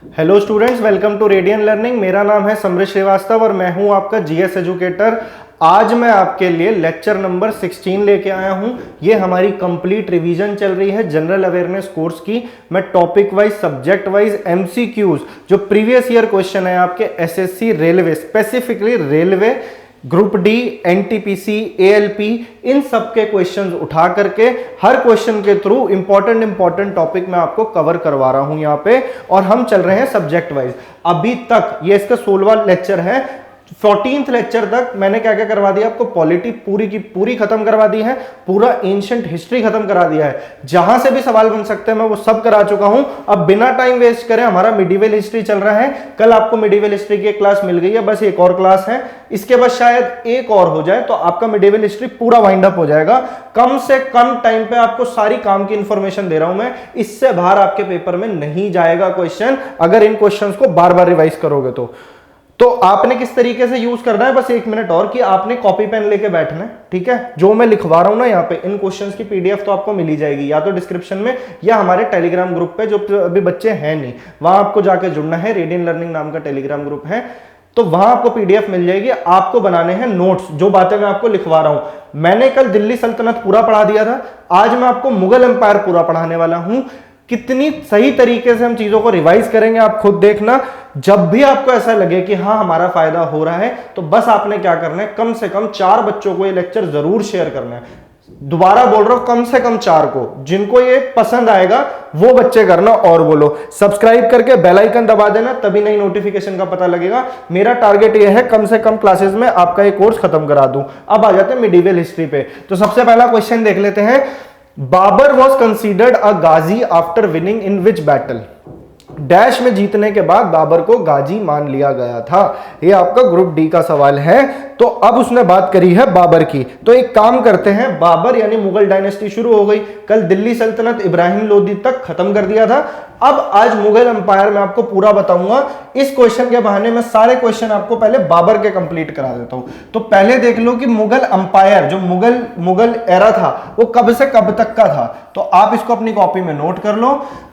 Hello students, welcome to Radian Learning. मेरा नाम है समृत श्रीवास्तव और मैं हूं आपका जीएस एजुकेटर। आज मैं आपके लिए लेक्चर नंबर 16 लेके आया हूं। ये हमारी कंप्लीट रिवीजन चल रही है जनरल अवेयरनेस कोर्स की। मैं topic wise, subject wise MCQs जो प्रीवियस ईयर क्वेश्चन है आपके SSC railway, specifically railway group D, NTPC, ALP, इन सब के क्वेश्चंस उठा करके हर क्वेश्चन के थ्रू इंपॉर्टेंट टॉपिक मैं आपको कवर करवा रहा हूं यहां पे। और हम चल रहे हैं सब्जेक्ट वाइज। अभी तक ये इसका 16वां लेक्चर है। 14th लेक्चर तक मैंने क्या क्या करवा दिया आपको, पॉलिटी पूरी की पूरी खत्म करवा दी है, पूरा एंशिएंट हिस्ट्री खत्म करा दिया है, जहां से भी सवाल बन सकते हैं मैं वो सब करा चुका हूं। अब बिना टाइम वेस्ट करें, हमारा मिडिवल हिस्ट्री चल रहा है। कल आपको मिडिवल हिस्ट्री की एक क्लास मिल गई है, बस एक और क्लास है, इसके बाद शायद एक और हो जाए तो आपका मिडिवल हिस्ट्री पूरा वाइंड अप हो जाएगा। कम से कम टाइम पे आपको सारी काम की इंफॉर्मेशन दे रहा हूं मैं, इससे बाहर आपके पेपर में नहीं जाएगा क्वेश्चन अगर इन क्वेश्चंस को बार बार रिवाइज करोगे तो आपने किस तरीके से यूज करना है, बस 1 मिनट और, कि आपने कॉपी पेन लेके बैठना है। ठीक है, जो मैं लिखवा रहा हूं ना यहाँ पे, इन क्वेश्चंस की पीडीएफ तो आपको मिल ही जाएगी, या तो डिस्क्रिप्शन में या हमारे टेलीग्राम ग्रुप पे, जो अभी बच्चे हैं नहीं वहां आपको जाके जुड़ना है। रेडियन लर्निंग नाम का टेलीग्राम ग्रुप है, तो वहां आपको पीडीएफ मिल जाएगी। आपको बनाने हैं नोट्स, जो बातें मैं आपको लिखवा रहा हूं। मैंने कल दिल्ली सल्तनत पूरा पढ़ा दिया था, आज मैं आपको मुगल एम्पायर पूरा पढ़ाने वाला हूं। कितनी सही तरीके से हम चीजों को रिवाइज करेंगे आप खुद देखना। जब भी आपको ऐसा लगे कि हाँ हमारा फायदा हो रहा है, तो बस आपने क्या करना है, कम से कम 4 बच्चों को ये लेक्चर जरूर शेयर करना है। दोबारा बोल रहा हूं, कम से कम 4 को, जिनको ये पसंद आएगा वो बच्चे करना। और बोलो सब्सक्राइब करके बेल आइकन दबा देना, तभी नई नोटिफिकेशन का पता लगेगा। मेरा टारगेट ये है कम से कम क्लासेस में आपका ये कोर्स खत्म करा दूं। अब आ जाते हैं मिडिवल हिस्ट्री पे। तो सबसे पहला क्वेश्चन देख लेते हैं। Babur was considered a ghazi after winning in which battle. Dash में जीतने के बाद बाबर को गाजी मान लिया गया था। ये आपका ग्रुप डी का सवाल है। तो अब उसने बात करी है बाबर की, तो एक काम करते हैं, बाबर यानी मुगल डायनेस्टी शुरू हो गई। कल दिल्ली सल्तनत इब्राहिम लोदी तक खत्म कर दिया था। अब आज मुगल एम्पायर में आपको पूरा बताऊंगा। इस क्वेश्चन के बहाने में सारे क्वेश्चन आपको पहले बाबर के कंप्लीट करा देता हूं। तो पहले देख लो कि मुगल एम्पायर, जो मुगल एरा था, वो कब से कब तक का था। तो आप इसको अपनी कॉपी में नोट कर लो।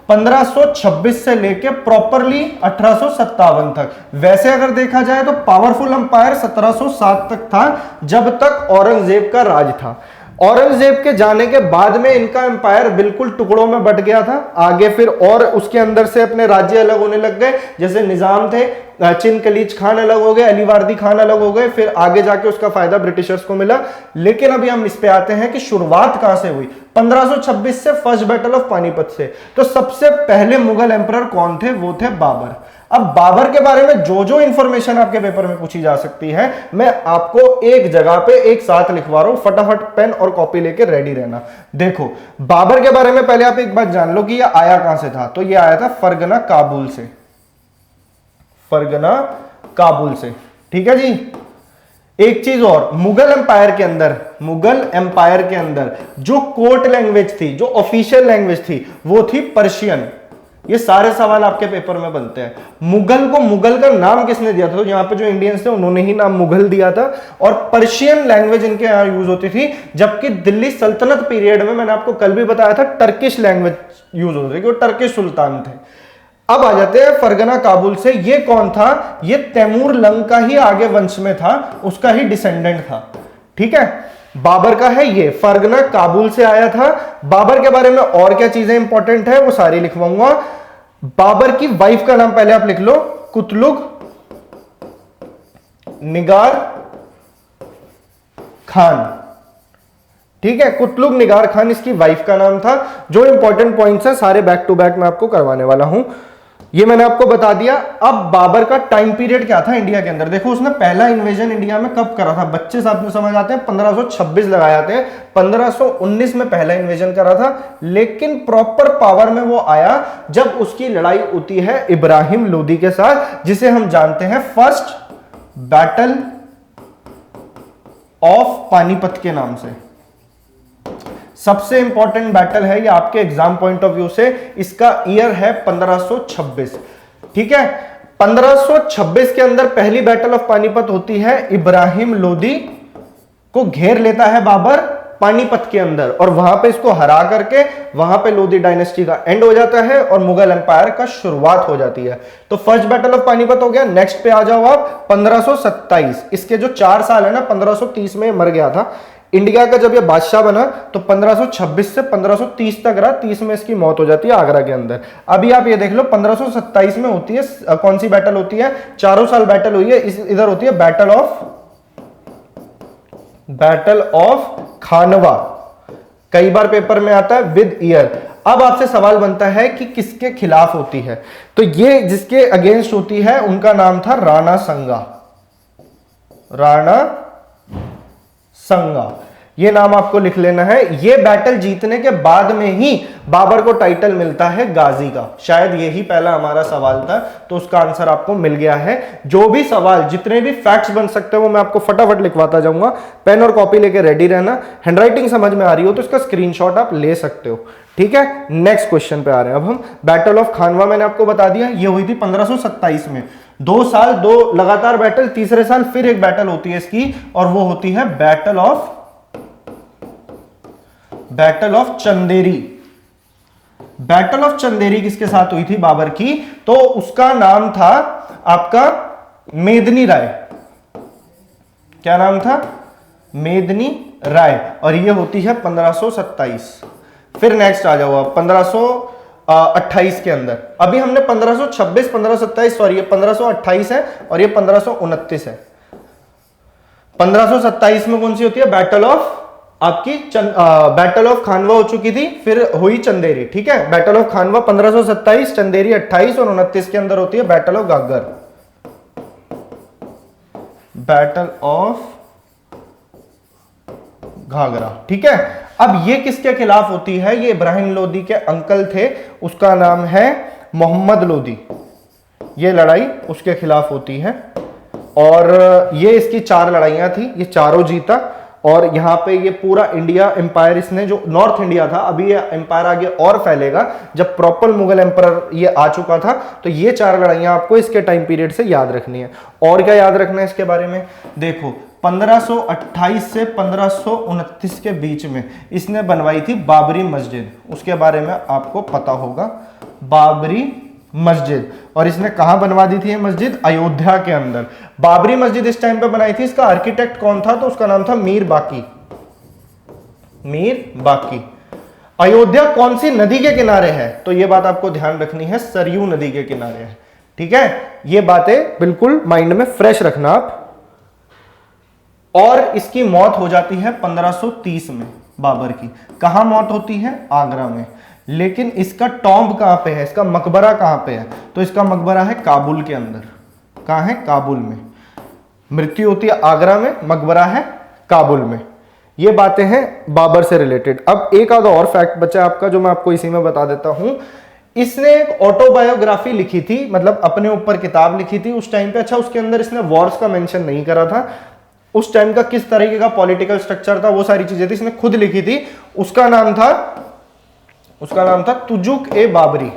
1526 से लेके प्रॉपरली 1857 तक। वैसे अगर देखा जाए तो पावरफुल एम्पायर 1707 तक था, जब तक औरंगजेब का राज था। औरंगजेब के जाने के बाद में इनका एम्पायर बिल्कुल टुकड़ों में बट गया था। आगे फिर और उसके अंदर से अपने राज्य अलग होने लग गए। जैसे निजाम थे, चिनकलीज खान अलग हो गए, अलीवर्दी खान अलग हो गए, फिर आगे जाके उसका फायदा ब्रिटिशर्स को मिला। लेकिन अभी हम इस पे आते हैं कि शुरुआत कहां से हुई। 1526 से, फर्स्ट बैटल ऑफ पानीपत से। तो सबसे पहले मुगल एम्परर कौन थे, वो थे बाबर। अब बाबर के बारे में जो जो इंफॉर्मेशन आपके पेपर में पूछी जा सकती है, मैं आपको एक जगह पे एक साथ लिखवा रहा हूं। फटाफट पेन और कॉपी लेके रेडी रहना। देखो, बाबर के बारे में पहले आप एक बात जान लो कि यह आया कहां से था। तो यह आया था फरगना काबुल से, फरगना काबुल से। ठीक है जी। एक चीज और, मुगल एम्पायर के अंदर जो कोर्ट लैंग्वेज थी, जो ऑफिशियल लैंग्वेज थी, वो थी पर्शियन। ये सारे सवाल आपके पेपर में बनते हैं। मुगल को मुगल का नाम किसने दिया था? तो यहाँ पे जो इंडियंस थे उन्होंने ही नाम मुगल दिया था। और पर्शियन लैंग्वेज इनके यहाँ यूज होती थी। जबकि दिल्ली सल्तनत पीरियड में, मैंने आपको कल भी बताया था, टर्किश लैंग्वेज यूज होती थी, क्योंकि टर्किश सुल्तान थे। अब आ जाते हैं फरगना काबुल से। ये कौन था? ये तैमूर लंग का ही आगे वंश में था, उसका ही डिसेंडेंट था। ठीक है, बाबर का है ये, फरगना काबुल से आया था। बाबर के बारे में और क्या चीजें इंपॉर्टेंट है वो सारी लिखवाऊंगा। बाबर की वाइफ का नाम पहले आप लिख लो, कुतलुग निगार खान। ठीक है, कुतलुग निगार खान इसकी वाइफ का नाम था। जो इंपॉर्टेंट पॉइंट्स है सारे बैक टू बैक मैं आपको करवाने वाला हूं। ये मैंने आपको बता दिया। अब बाबर का टाइम पीरियड क्या था इंडिया के अंदर। देखो, उसने पहला इन्वेजन इंडिया में कब करा था? बच्चे साथ में समझ आते हैं, 1526 लगाए आते हैं। 1519 में पहला इन्वेजन करा था, लेकिन प्रॉपर पावर में वो आया जब उसकी लड़ाई होती है इब्राहिम लोदी के साथ, जिसे हम जानते हैं फर्स्ट बैटल ऑफ पानीपत के नाम से। सबसे इंपॉर्टेंट बैटल है ये आपके एग्जाम पॉइंट ऑफ व्यू से। इसका ईयर है 1526। ठीक है, 1526 के अंदर पहली बैटल ऑफ पानीपत होती है। इब्राहिम लोदी को घेर लेता है बाबर पानीपत के अंदर, और वहां पे इसको हरा करके वहां पे लोधी डायनेस्टी का एंड हो जाता है और मुगल एम्पायर का शुरुआत हो जाती है। तो फर्स्ट बैटल ऑफ पानीपत हो गया। नेक्स्ट पे आ जाओ आप 1527। इसके जो 4 साल है ना, 1530 में मर गया था। इंडिया का जब ये बादशाह बना तो 1526 से 1530 तक रहा, 30 में इसकी मौत हो जाती है आगरा के अंदर। अभी आप ये देख लो 1527 में होती है कौन सी बैटल होती है, चारों साल बैटल हुई है। इधर होती है बैटल ऑफ खानवा। कई बार पेपर में आता है विद ईयर। अब आपसे सवाल बनता है कि किसके खिलाफ होती है, तो ये जिसके अगेंस्ट होती है उनका नाम था राणा संगा। राणा संगा, ये नाम आपको लिख लेना है। ये बैटल जीतने के बाद में ही बाबर को टाइटल मिलता है गाजी का। शायद यही पहला हमारा सवाल था, तो उसका आंसर आपको मिल गया है। जो भी सवाल, जितने भी फैक्ट्स बन सकते हैं वो मैं आपको फटाफट लिखवाता जाऊंगा। पेन और कॉपी लेके रेडी रहना। हैंडराइटिंग समझ में आ रही हो तो इसका स्क्रीनशॉट आप ले सकते हो, ठीक है। नेक्स्ट क्वेश्चन पे आ रहे हैं अब हम। बैटल ऑफ खानवा मैंने आपको बता दिया, ये हुई थी 1527 में। 2 साल 2 लगातार बैटल, तीसरे साल फिर एक बैटल होती है इसकी, और वो होती है battle of Chanderi. Battle of Chanderi किसके साथ हुई थी बाबर की, तो उसका नाम था आपका मेदिनी राय। क्या नाम था, मेदिनी राय, और ये होती है 1527। फिर नेक्स्ट आ जाओ आप 1528 के अंदर। अभी हमने 1526, 1527, सॉरी ये 1528 है और ये 1529 है। 1527 में कौन सी होती है, बैटल ऑफ बैटल ऑफ खानवा हो चुकी थी, फिर हुई चंदेरी, ठीक है। बैटल ऑफ खानवा 1527, चंदेरी 28 और 29 के अंदर होती है battle of Ghaghar. Battle of Ghaghra, ठीक है। अब ये किसके खिलाफ होती है, ये इब्राहिम लोदी के अंकल थे, उसका नाम है मोहम्मद लोदी। ये लड़ाई उसके खिलाफ होती है और ये इसकी 4 लड़ाइयां थी, ये चारों जीता। और यहाँ पे ये पूरा इंडिया एम्पायर, इसने जो नॉर्थ इंडिया था, अभी ये एम्पायर आगे और फैलेगा जब प्रॉपर मुगल एम्पायर ये आ चुका था। तो ये 4 लड़ाइयां आपको इसके टाइम पीरियड से याद रखनी है। और क्या याद रखना है इसके बारे में, देखो 1528 से 1529 के बीच में इसने बनवाई थी बाबरी मस्जिद, उसके बारे में आपको पता होगा, बाबरी मस्जिद। और इसने कहां बनवा दी थी ये मस्जिद, अयोध्या के अंदर। बाबरी मस्जिद इस टाइम पे बनाई थी, इसका आर्किटेक्ट कौन था, तो उसका नाम था मीर बाकी। मीर बाकी। अयोध्या कौन सी नदी के किनारे है, तो ये बात आपको ध्यान रखनी है, सरयू नदी के किनारे है, ठीक है। ये बातें बिल्कुल माइंड में फ्रेश रखना आप। और इसकी मौत हो जाती है 1530 में बाबर की। कहां मौत होती है, आगरा में। लेकिन इसका टॉम्ब कहां पे है, इसका मकबरा कहां पे है, तो इसका मकबरा है काबुल के अंदर। कहां है, काबुल में। मृत्यु होती है आगरा में, मकबरा है काबुल में। ये बातें हैं बाबर से रिलेटेड। अब एक आधा और फैक्ट बचा आपका जो मैं आपको इसी में बता देता हूं। इसने एक ऑटोबायोग्राफी लिखी थी, मतलब अपने ऊपर किताब लिखी थी उस टाइम पे। अच्छा, उसके अंदर इसने वॉर्स का मेंशन नहीं करा था, उस टाइम का किस तरीके का पॉलिटिकल स्ट्रक्चर था, वो सारी चीजें थी, इसने खुद लिखी थी। उसका नाम था तुजुक ए बाबरी।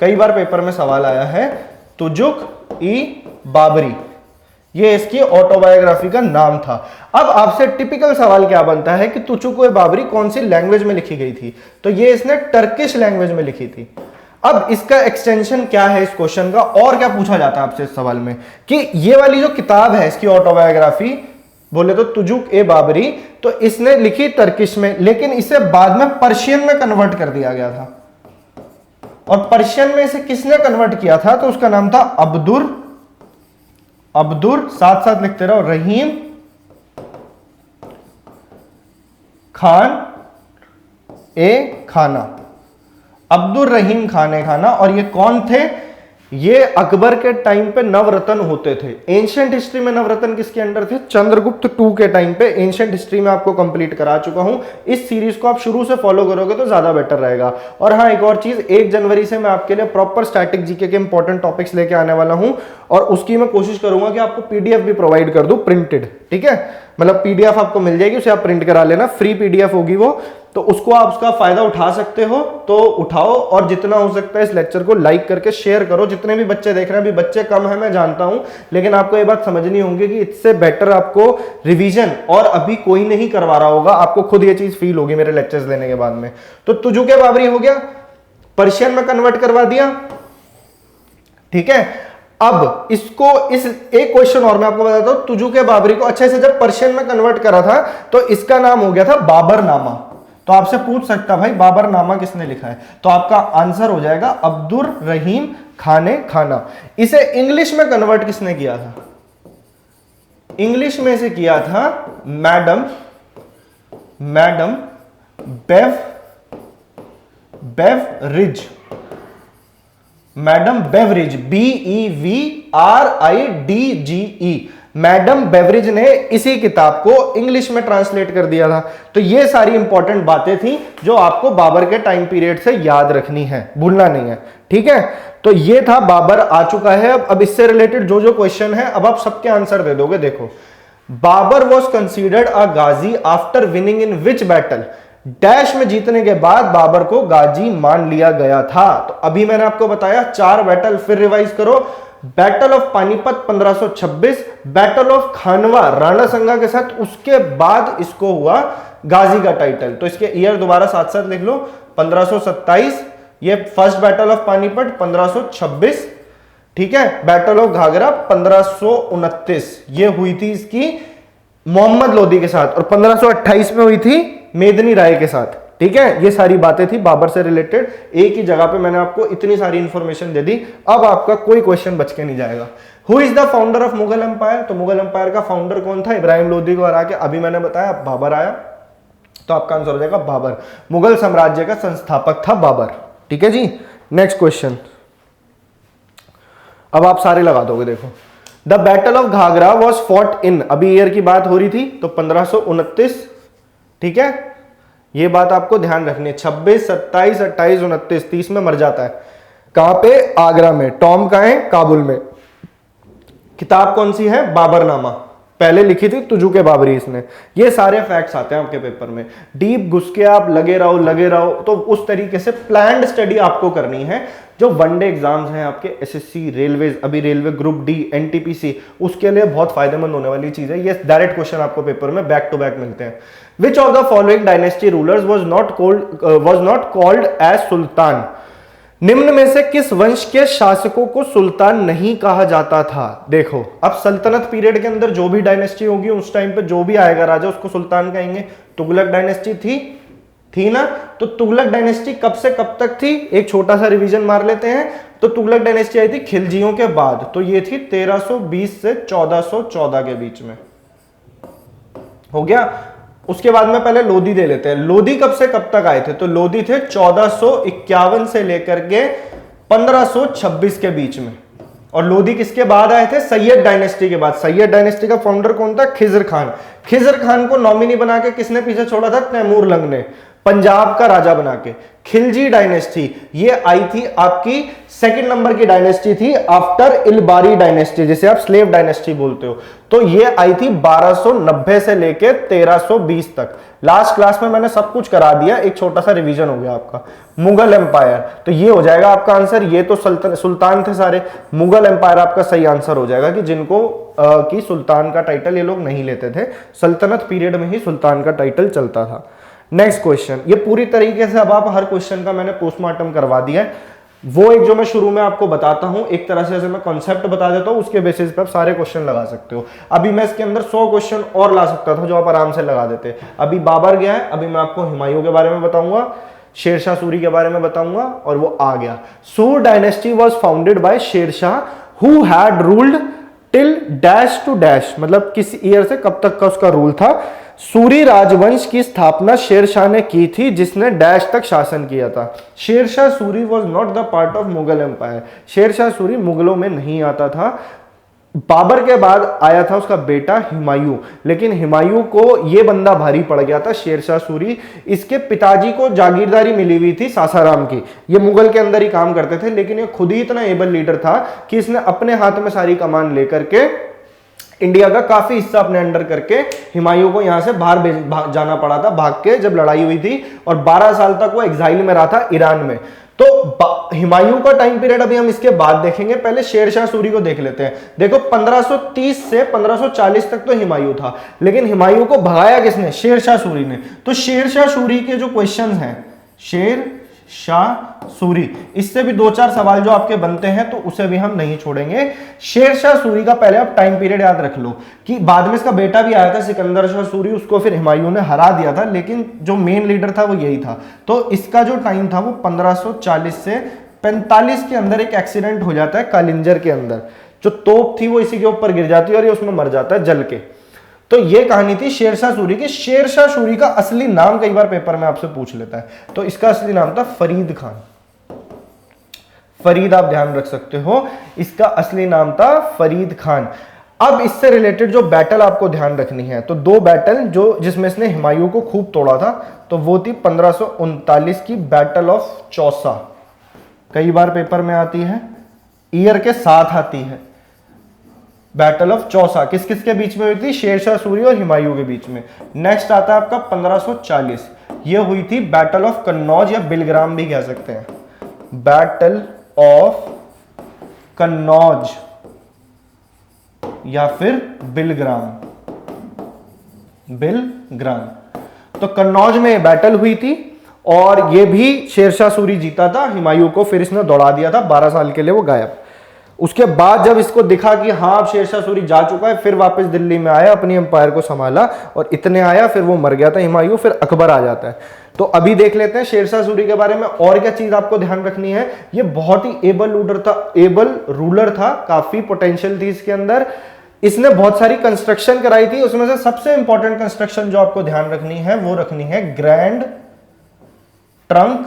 कई बार पेपर में सवाल आया है, तुजुक ई बाबरी, ये इसकी ऑटोबायोग्राफी का नाम था। अब आपसे टिपिकल सवाल क्या बनता है कि तुजुक ए बाबरी कौन सी लैंग्वेज में लिखी गई थी, तो ये इसने टर्किश लैंग्वेज में लिखी थी। अब इसका एक्सटेंशन क्या है इस क्वेश्चन का, और क्या पूछा जाता है आपसे इस सवाल में, कि ये वाली जो किताब है इसकी ऑटोबायोग्राफी, बोले तो तुजुक ए बाबरी, तो इसने लिखी टर्किश में, लेकिन इसे बाद में पर्शियन में कन्वर्ट कर दिया गया था। और पर्शियन में इसे किसने कन्वर्ट किया था, तो उसका नाम था अब्दुर, साथ साथ लिखते रहो, रहीम खान ए खाना। अब्दुल रहीम खान ए खाना। और ये कौन थे, ये अकबर के टाइम पे नवरत्न होते थे। एंशिएंट हिस्ट्री में नवरत्न किसके अंडर थे, चंद्रगुप्त 2 के टाइम पे। एंशिएंट हिस्ट्री में आपको कंप्लीट करा चुका हूं। इस सीरीज को आप शुरू से फॉलो करोगे तो ज्यादा बेटर रहेगा। और हाँ, एक और चीज, 1 जनवरी से मैं आपके लिए प्रॉपर स्टैटिक जीके के इंपॉर्टेंट टॉपिक्स लेके आने वाला हूं, और उसकी मैं कोशिश करूंगा कि आपको पीडीएफ भी प्रोवाइड कर दूं प्रिंटेड, ठीक है। मतलब पीडीएफ आपको मिल जाएगी, उसे आप प्रिंट करा लेना, फ्री पीडीएफ होगी वो। तो उसको आप उसका फायदा उठा सकते हो तो उठाओ, और जितना हो सकता है इस लेक्चर को लाइक करके शेयर करो। जितने भी बच्चे देख रहे हैं, अभी बच्चे कम है मैं जानता हूं, लेकिन आपको ये बात समझनी होगी कि इससे बेटर आपको रिवीजन और अभी कोई नहीं करवा रहा होगा, आपको खुद ये चीज फील होगी मेरे लेक्चर्स लेने के बाद में। तो तुजू के बाबरी हो गया, पर्शियन में कन्वर्ट करवा दिया, ठीक है। अब इसको इस एक क्वेश्चन और मैं आपको बताता हूं, तुजू के बाबरी को अच्छे से जब पर्शियन में कन्वर्ट करा था तो इसका नाम हो गया था बाबरनामा। तो आपसे पूछ सकता भाई बाबरनामा किसने लिखा है, तो आपका आंसर हो जाएगा अब्दुर रहीम खाने खाना। इसे इंग्लिश में कन्वर्ट किसने किया था, इंग्लिश में से किया था madam Beveridge, madam Beveridge, BEVRIDGE, madam Beveridge ने इसी किताब को इंग्लिश में ट्रांसलेट कर दिया था। तो ये सारी इंपॉर्टेंट बातें थी जो आपको बाबर के टाइम पीरियड से याद रखनी है, भूलना नहीं है, ठीक है। तो ये था बाबर आ चुका है। अब इससे रिलेटेड जो जो क्वेश्चन है अब आप सबके आंसर दे दोगे। देखो, Babur was considered a ghazi after winning in which battle, dash में जीतने के बाद बाबर को गाजी मान लिया गया था। तो अभी मैंने आपको बताया 4 बैटल, फिर रिवाइज करो। Battle of Panipat 1526, battle of Khanwa Rana Sanga के साथ, उसके बाद इसको हुआ गाजी का टाइटल। तो इसके ईयर दोबारा साथ साथ लिख लो, 1527 ये फर्स्ट बैटल ऑफ पानीपत, 1526 ठीक है, बैटल ऑफ घाघरा 1529 ये हुई थी इसकी मोहम्मद लोदी के साथ, और 1528 में हुई थी मेदनी राय के साथ, ठीक है। ये सारी बातें थी बाबर से रिलेटेड, एक ही जगह पे मैंने आपको इतनी सारी इंफॉर्मेशन दे दी। अब आपका कोई क्वेश्चन बच के नहीं जाएगा। Who is the founder of Mughal empire, तो मुगल एम्पायर का फाउंडर कौन था, इब्राहिम लोदी को हरा के, अभी मैंने बताया बाबर आया, तो आपका आंसर हो जाएगा बाबर। मुगल साम्राज्य का संस्थापक था बाबर, ठीक है जी। नेक्स्ट क्वेश्चन अब आप सारे लगा दोगे। देखो, the battle of Ghaghra was fought in, अभी ईयर की बात हो रही थी तो 1529, ठीक है, ये बात आपको ध्यान रखनी है। 26, 27, 28, 29, 30 में मर जाता है। कहां पे, आगरा में। टॉम कहां है, काबुल में। किताब कौन सी है, बाबरनामा, पहले लिखी थी तुजू के बाबरी इसने। ये सारे फैक्ट्स आते हैं आपके पेपर में, डीप घुस के आप लगे रहो। तो उस तरीके से प्लान्ड स्टडी आपको करनी है। जो वनडे एग्जाम्स हैं आपके, एसएससी, रेलवे, अभी रेलवे ग्रुप डी, एनटीपीसी, उसके लिए बहुत फायदेमंद होने वाली चीज है। ये डायरेक्ट क्वेश्चन आपको पेपर में बैक टू बैक मिलते हैं। Which of the following dynasty rulers was not called as sultan, निम्न में से किस वंश के शासकों को सुल्तान नहीं कहा जाता था। देखो, अब सल्तनत पीरियड के अंदर जो भी डायनेस्टी होगी उस टाइम पे जो भी आएगा राजा उसको सुल्तान कहेंगे। तुगलक डायनेस्टी थी ना, तो तुगलक डायनेस्टी कब से कब तक थी, एक छोटा सा रिवीजन मार लेते हैं। तो तुगलक डायनेस्टी आई थी खिलजियों के बाद, तो ये थी 1320 से 1414 के बीच में, हो गया। उसके बाद में पहले लोधी दे लेते हैं। लोधी कब से कब तक आए थे, तो लोधी थे 1451 से लेकर के 1526 के बीच में। और लोधी किसके बाद आए थे, सैयद डायनेस्टी के बाद। सैयद डायनेस्टी का फाउंडर कौन था, खिजर खान। खिजर खान को नॉमिनी बना के किसने पीछे छोड़ा था, तैमूर लंग ने, पंजाब का राजा बना के। खिलजी डायनेस्टी ये आई थी आपकी सेकंड नंबर की डायनेस्टी थी आफ्टर इलबारी डायनेस्टी, जिसे आप स्लेव डायनेस्टी बोलते हो। तो ये आई थी 1290 से लेके 1320 तक। लास्ट क्लास में मैंने सब कुछ करा दिया, एक छोटा सा रिवीजन हो गया आपका। मुगल एम्पायर, तो ये हो जाएगा आपका आंसर। ये तो सुल्तान थे सारे, मुगल एम्पायर आपका सही आंसर हो जाएगा कि जिनको की सुल्तान का टाइटल ये लोग नहीं लेते थे, सल्तनत पीरियड में ही सुल्तान का टाइटल चलता था। नेक्स्ट क्वेश्चन, ये पूरी तरीके से अब आप हर क्वेश्चन का मैंने पोस्टमार्टम करवा दिया है। वो एक जो मैं शुरू में आपको बताता हूं, एक तरह से जैसे मैं कॉन्सेप्ट बता देता हूं, उसके बेसिस पे आप सारे क्वेश्चन लगा सकते हो। अभी मैं इसके अंदर 100 क्वेश्चन और ला सकता था जो आप आराम से लगा देते। अभी बाबर गया है, अभी मैं आपको हुमायूं के बारे में बताऊंगा, शेरशाह सूरी के बारे में बताऊंगा, और वो आ गया। Sur dynasty was founded by Sher Shah who had ruled till dash to dash, मतलब किस ईयर से कब तक का उसका रूल था। सूरी राजवंश की स्थापना शेरशाह ने की थी, जिसने डैश तक शासन किया था। Sher Shah Suri was not the part of Mughal empire, Sher Shah Suri मुगलों में नहीं आता था। बाबर के बाद आया था उसका बेटा हुमायूं, लेकिन हुमायूं को ये बंदा भारी पड़ गया था शेरशाह सूरी। इसके पिताजी को जागीरदारी मिली हुई थी सासाराम की, ये मुगल के अंदर ही काम करते थे, लेकिन ये खुद ही इतना एबल लीडर था कि इसने अपने हाथ में सारी कमान लेकर के इंडिया का काफी हिस्सा अपने अंडर करके हुमायूं को यहां से बाहर जाना पड़ा था, भाग के, जब लड़ाई हुई थी, और 12 साल तक वो एग्जाइल में रहा था ईरान में। तो हुमायूं का टाइम पीरियड अभी हम इसके बाद देखेंगे, पहले शेरशाह सूरी को देख लेते हैं। देखो 1530 से 1540 तक तो हुमायूं था, लेकिन हुमायूं को भगाया किसने? शेरशाह सूरी ने। तो शेरशाह सूरी के जो क्वेश्चंस हैं, शेरशाह सूरी, इससे भी 2-4 सवाल जो आपके बनते हैं, तो उसे भी हम नहीं छोड़ेंगे। शेरशाह सूरी का पहले आप टाइम पीरियड याद रख लो कि बाद में इसका बेटा भी आया था सिकंदर शाह सूरी, उसको फिर हुमायूं ने हरा दिया था, लेकिन जो मेन लीडर था वो यही था। तो इसका जो टाइम था वो 1540 से 45 के अंदर एक एक्सीडेंट हो जाता है कालिंजर के अंदर। जो तोप थी वो इसी के ऊपर गिर जाती है और ये उसमें मर जाता है जल के। तो ये कहानी थी शेरशाह सूरी की। शेरशाह सूरी का असली नाम कई बार पेपर में आपसे पूछ लेता है, तो इसका असली नाम था फरीद खान। फरीद आप ध्यान रख सकते हो, इसका असली नाम था फरीद खान। अब इससे रिलेटेड जो बैटल आपको ध्यान रखनी है, तो 2 बैटल जो जिसमें इसने हुमायूं को खूब तोड़ा था, तो वो थी 1539 की बैटल ऑफ चौसा। कई बार पेपर में आती है, ईयर के साथ आती है। बैटल ऑफ चौसा किस किस के बीच में हुई थी? शेरशाह सूरी और हुमायूं के बीच में। नेक्स्ट आता है आपका 1540, ये हुई थी बैटल ऑफ कन्नौज, या बिलग्राम भी कह सकते हैं। बैटल ऑफ कन्नौज या फिर बिलग्राम। तो कन्नौज में बैटल हुई थी और ये भी शेरशाह सूरी जीता था, हुमायूं को फिर इसने दौड़ा दिया था, 12 साल के लिए वो गायब। उसके बाद जब इसको दिखा कि हाँ अब शेरशाह सूरी जा चुका है, फिर वापस दिल्ली में आया, अपनी एम्पायर को संभाला और इतने आया, फिर वो मर गया था हुमायूं, फिर अकबर आ जाता है। तो अभी देख लेते हैं शेरशाह सूरी के बारे में और क्या चीज आपको ध्यान रखनी है। ये बहुत ही एबल रूलर था, काफी पोटेंशियल थी इसके अंदर। इसने बहुत सारी कंस्ट्रक्शन कराई थी, उसमें से सबसे इंपॉर्टेंट कंस्ट्रक्शन जो आपको ध्यान रखनी है वो रखनी है ग्रैंड ट्रंक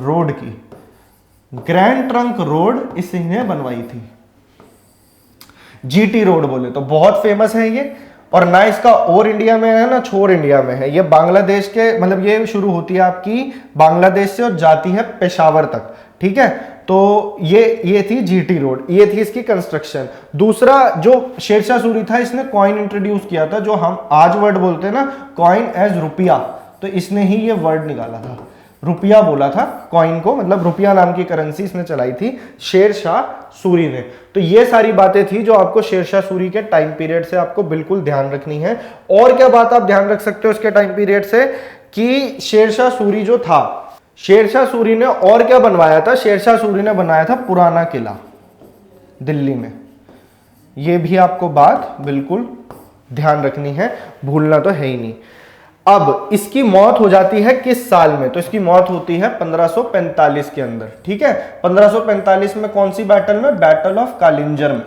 रोड की। ग्रैंड ट्रंक रोड इसने बनवाई थी। जीटी रोड बोले तो बहुत फेमस है ये, और ना इसका और इंडिया में है ना छोर इंडिया में है। ये बांग्लादेश के, मतलब ये शुरू होती है आपकी बांग्लादेश से और जाती है पेशावर तक, ठीक है। तो ये थी जीटी रोड, ये थी इसकी कंस्ट्रक्शन। दूसरा जो शेरशाह सूरी था, इसने कॉइन इंट्रोड्यूस किया था, जो हम आज वर्ड बोलते हैं ना कॉइन एज रुपया, तो इसने ही ये वर्ड निकाला था, रुपया बोला था कॉइन को, मतलब रुपया नाम की करेंसी इसने चलाई थी शेरशाह सूरी ने। तो ये सारी बातें थी जो आपको शेरशाह सूरी के टाइम पीरियड से आपको बिल्कुल ध्यान रखनी है। और क्या बात आप ध्यान रख सकते हो इसके टाइम पीरियड से, कि शेरशाह सूरी जो था, शेरशाह सूरी ने और क्या बनवाया था? शेरशाह सूरी ने बनाया था पुराना किला दिल्ली में। ये भी आपको बात बिल्कुल ध्यान रखनी है, भूलना तो है ही नहीं। अब इसकी मौत हो जाती है किस साल में? तो इसकी मौत होती है 1545 के अंदर, ठीक है। 1545 में कौन सी बैटल में? बैटल ऑफ कालिंजर में।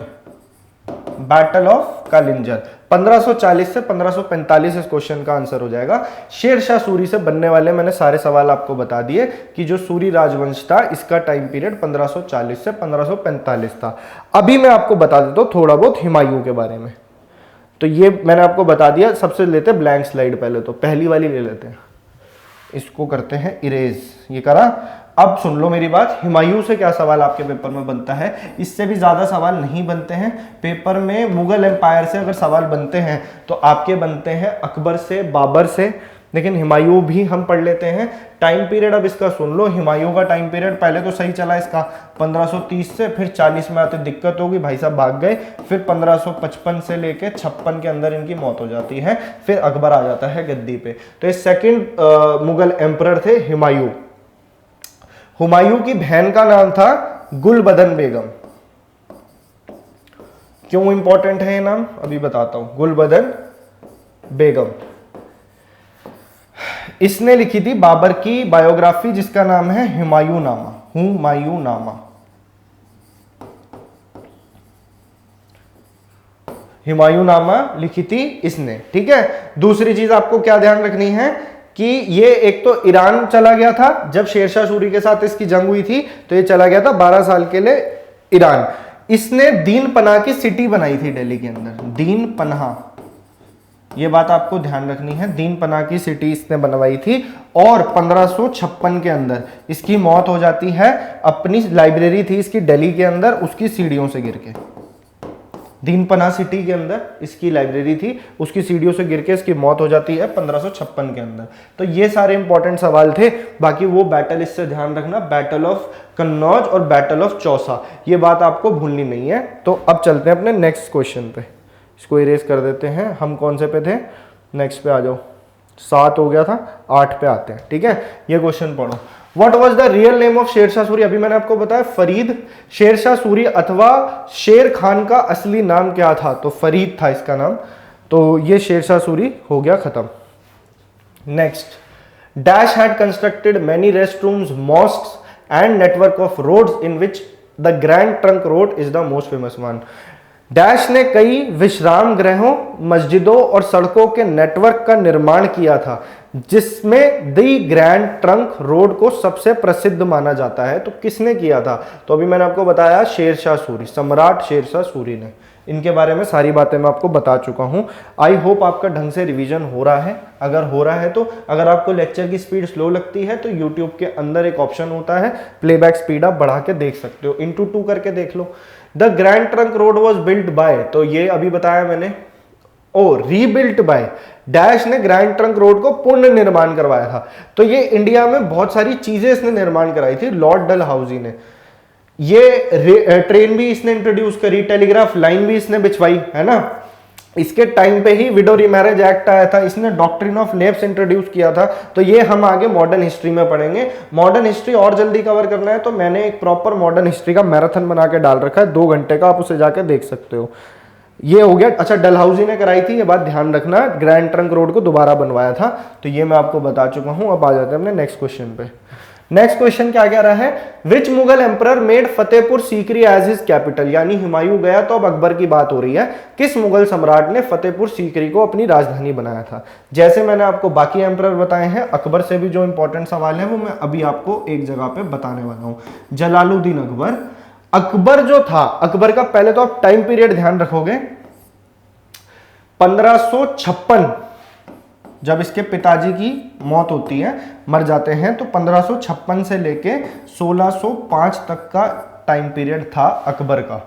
बैटल ऑफ कालिंजर 1540 से 1545 इस क्वेश्चन का आंसर हो जाएगा। शेरशाह सूरी से बनने वाले मैंने सारे सवाल आपको बता दिए कि जो सूरी राजवंश था इसका टाइम पीरियड 1540 से 1545 था। अभी मैं आपको बता देता हूं थोड़ा बहुत हुमायूं के बारे में। तो ये मैंने आपको बता दिया। सबसे लेते हैं ब्लैंक स्लाइड, पहले तो पहली वाली ले लेते हैं, इसको करते हैं इरेज, ये करा। अब सुन लो मेरी बात, हुमायूं से क्या सवाल आपके पेपर में बनता है? इससे भी ज्यादा सवाल नहीं बनते हैं पेपर में। मुगल एम्पायर से अगर सवाल बनते हैं तो आपके बनते हैं अकबर से, बाबर से, लेकिन हुमायूं भी हम पढ़ लेते हैं। टाइम पीरियड अब इसका सुन लो। हुमायूं का टाइम पीरियड पहले तो सही चला इसका 1530 से, फिर 40 में आते दिक्कत होगी, भाई साहब भाग गए, फिर 1555 से लेके 56 के अंदर इनकी मौत हो जाती है, फिर अकबर आ जाता है गद्दी पे। तो ये सेकंड मुगल एम्परर थे हुमायूं। हुमायूं की बहन का नाम था गुलबदन बेगम। क्यों इंपॉर्टेंट है ये नाम अभी बताता हूं। गुलबदन बेगम, इसने लिखी थी बाबर की बायोग्राफी जिसका नाम है हुमायूं नामा। हुमायूं नामा, हुमायूं नामा लिखी थी इसने, ठीक है। दूसरी चीज आपको क्या ध्यान रखनी है कि ये एक तो ईरान चला गया था जब शेरशाह सूरी के साथ इसकी जंग हुई थी, तो ये चला गया था 12 साल के लिए ईरान। इसने दीन पनाह की सिटी बनाई थी दिल्ली के अंदर, दीन पनाह, ये बात आपको ध्यान रखनी है। दीन पनाह की सिटी इसने बनवाई थी और 1556 के अंदर इसकी मौत हो जाती है। अपनी लाइब्रेरी थी इसकी दिल्ली के अंदर, उसकी सीढ़ियों से गिर के। दीनपना सिटी के अंदर इसकी लाइब्रेरी थी, उसकी सीढ़ियों से गिर के इसकी मौत हो जाती है 1556 के अंदर। तो ये सारे इंपॉर्टेंट सवाल थे। बाकी वो बैटल इससे ध्यान रखना, बैटल ऑफ कन्नौज और बैटल ऑफ चौसा, ये बात आपको भूलनी नहीं है। तो अब चलते हैं अपने नेक्स्ट क्वेश्चन पे, इसको इरेज कर देते हैं। हम कौन से पे थे, नेक्स्ट पे आ जाओ, 7 हो गया था, 8 पे आते हैं। ठीक है, ये क्वेश्चन पढ़ो। What was the real name of Sher Shah Suri? अभी मैंने आपको बताया फरीद शेरशाह सूरी अथवा शेर खान का असली नाम क्या था? तो फरीद था इसका नाम। तो ये शेरशाह सूरी हो गया खत्म। Next, dash had constructed many rest rooms, mosques and network of roads in which the grand trunk Road is the most famous one. Dash ने कई विश्राम गृहों, मस्जिदों और सड़कों के नेटवर्क का निर्माण किया था जिसमें दी ग्रैंड ट्रंक रोड को सबसे प्रसिद्ध माना जाता है। तो किसने किया था? तो अभी मैंने आपको बताया शेरशाह सूरी, सम्राट शेरशाह सूरी ने। इनके बारे में सारी बातें मैं आपको बता चुका हूं। आई होप आपका ढंग से रिवीजन हो रहा है। अगर हो रहा है तो, अगर आपको लेक्चर की स्पीड स्लो लगती है तो यूट्यूब के अंदर एक ऑप्शन होता है प्लेबैक स्पीड, आप बढ़ा के देख सकते हो, इंटू 2 करके देख लो। The grand trunk road was built by, तो ये अभी बताया मैंने, रीबिल्ट बाय डैश ने ग्रैंड ट्रंक रोड को पुनः निर्माण करवाया था। तो ये इंडिया में बहुत सारी चीजें इसने निर्माण कराई थी लॉर्ड डलहौजी ने। ये ट्रेन भी इसने इंट्रोड्यूस करी, टेलीग्राफ लाइन भी इसने बिछवाई, है ना। इसके टाइम पे ही विडो रीमैरिज एक्ट आया था, इसने डॉक्ट्रिन ऑफ लेप्स इंट्रोड्यूस किया था। तो ये हम आगे मॉडर्न हिस्ट्री में पढ़ेंगे। मॉडर्न हिस्ट्री और जल्दी कवर करना है तो मैंने एक प्रॉपर मॉडर्न हिस्ट्री का मैराथन बना के डाल रखा है, 2 घंटे का, आप उसे जाके देख सकते हो। ये हो गया। अच्छा, डलहौजी ने कराई थी, ये बात ध्यान रखना, ग्रैंड ट्रंक रोड को दोबारा बनवाया था। तो ये मैं आपको बता चुका हूं। अब आ जाते हैं अपने नेक्स्ट क्वेश्चन पे। नेक्स्ट क्वेश्चन क्या कह रहा है? Which Mughal emperor made Fatehpur Sikri as his capital, यानी हुमायूं गया तो अब अकबर की बात हो रही है। किस मुगल सम्राट ने फतेहपुर सीकरी को अपनी राजधानी बनाया था? जैसे मैंने आपको बाकी एम्परर बताए हैं, अकबर से भी जो इंपॉर्टेंट सवाल है वो मैं अभी आपको एक जगह पे बताने वाला हूं। जलालुद्दीन अकबर। अकबर जो था, अकबर का पहले तो आप टाइम पीरियड ध्यान रखोगे, 1556 जब इसके पिताजी की मौत होती है, मर जाते हैं, तो 1556 से लेके 1605 तक का टाइम पीरियड था अकबर का।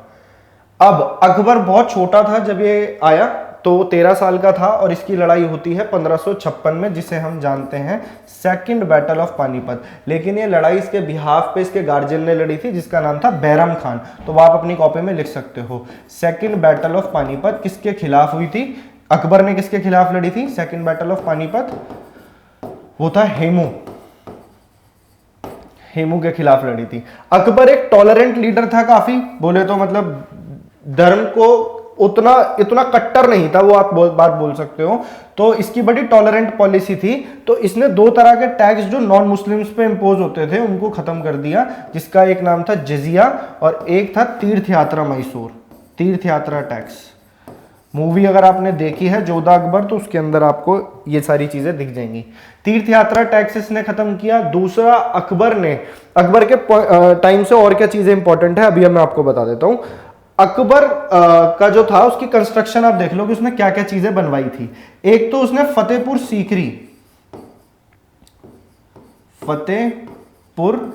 अब अकबर बहुत छोटा था जब ये आया, तो 13 साल का था, और इसकी लड़ाई होती है 1556 में, जिसे हम जानते हैं सेकंड बैटल ऑफ पानीपत। लेकिन ये लड़ाई इसके बिहाफ पे इसके गार्जियन ने लड़ी थी, जिसका नाम था बैरम खान। तो वो आप अपनी कॉपी में लिख सकते हो। सेकंड बैटल ऑफ पानीपत किसके खिलाफ हुई थी? अकबर ने किसके खिलाफ लड़ी थी सेकंड बैटल ऑफ पानीपत? वो था हेमू के खिलाफ लड़ी थी। अकबर एक टॉलरेंट लीडर था, काफी बोले तो मतलब धर्म को इतना कट्टर नहीं था वो, आप बात बोल सकते हो। तो इसकी बड़ी टॉलरेंट पॉलिसी थी। तो इसने 2 तरह के टैक्स जो नॉन मुस्लिम्स पे इंपोज होते थे उनको खत्म कर दिया, जिसका एक नाम था जजिया और एक था तीर्थ यात्रा मैसूर, तीर्थ यात्रा टैक्स। मूवी अगर आपने देखी है जोधा अकबर तो उसके अंदर आपको ये सारी चीजें दिख जाएंगी। तीर्थ यात्रा टैक्सेस ने खत्म किया। दूसरा, अकबर के टाइम से और क्या चीजें इंपॉर्टेंट है अभी मैं आपको बता देता हूं। अकबर का जो था उसकी कंस्ट्रक्शन आप देख लो कि उसने क्या क्या चीजें बनवाई थी। एक तो उसने फतेहपुर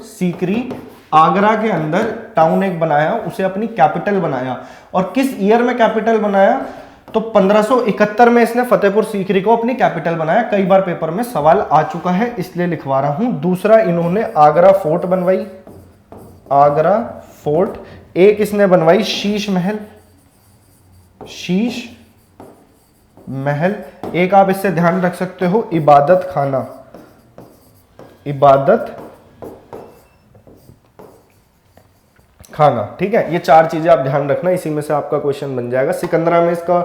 सीकरी आगरा के अंदर टाउन एक बनाया, उसे अपनी कैपिटल बनाया। और किस ईयर में कैपिटल बनाया? तो 1571 में इसने फतेहपुर सीकरी को अपनी कैपिटल बनाया। कई बार पेपर में सवाल आ चुका है इसलिए लिखवा रहा हूं। दूसरा, इन्होंने आगरा फोर्ट बनवाई, आगरा फोर्ट। एक इसने बनवाई शीश महल। एक आप इससे ध्यान रख सकते हो, इबादत खाना। ठीक है, ये 4 चीजें आप ध्यान रखना, इसी में से आपका क्वेश्चन बन जाएगा। सिकंदरा में इसका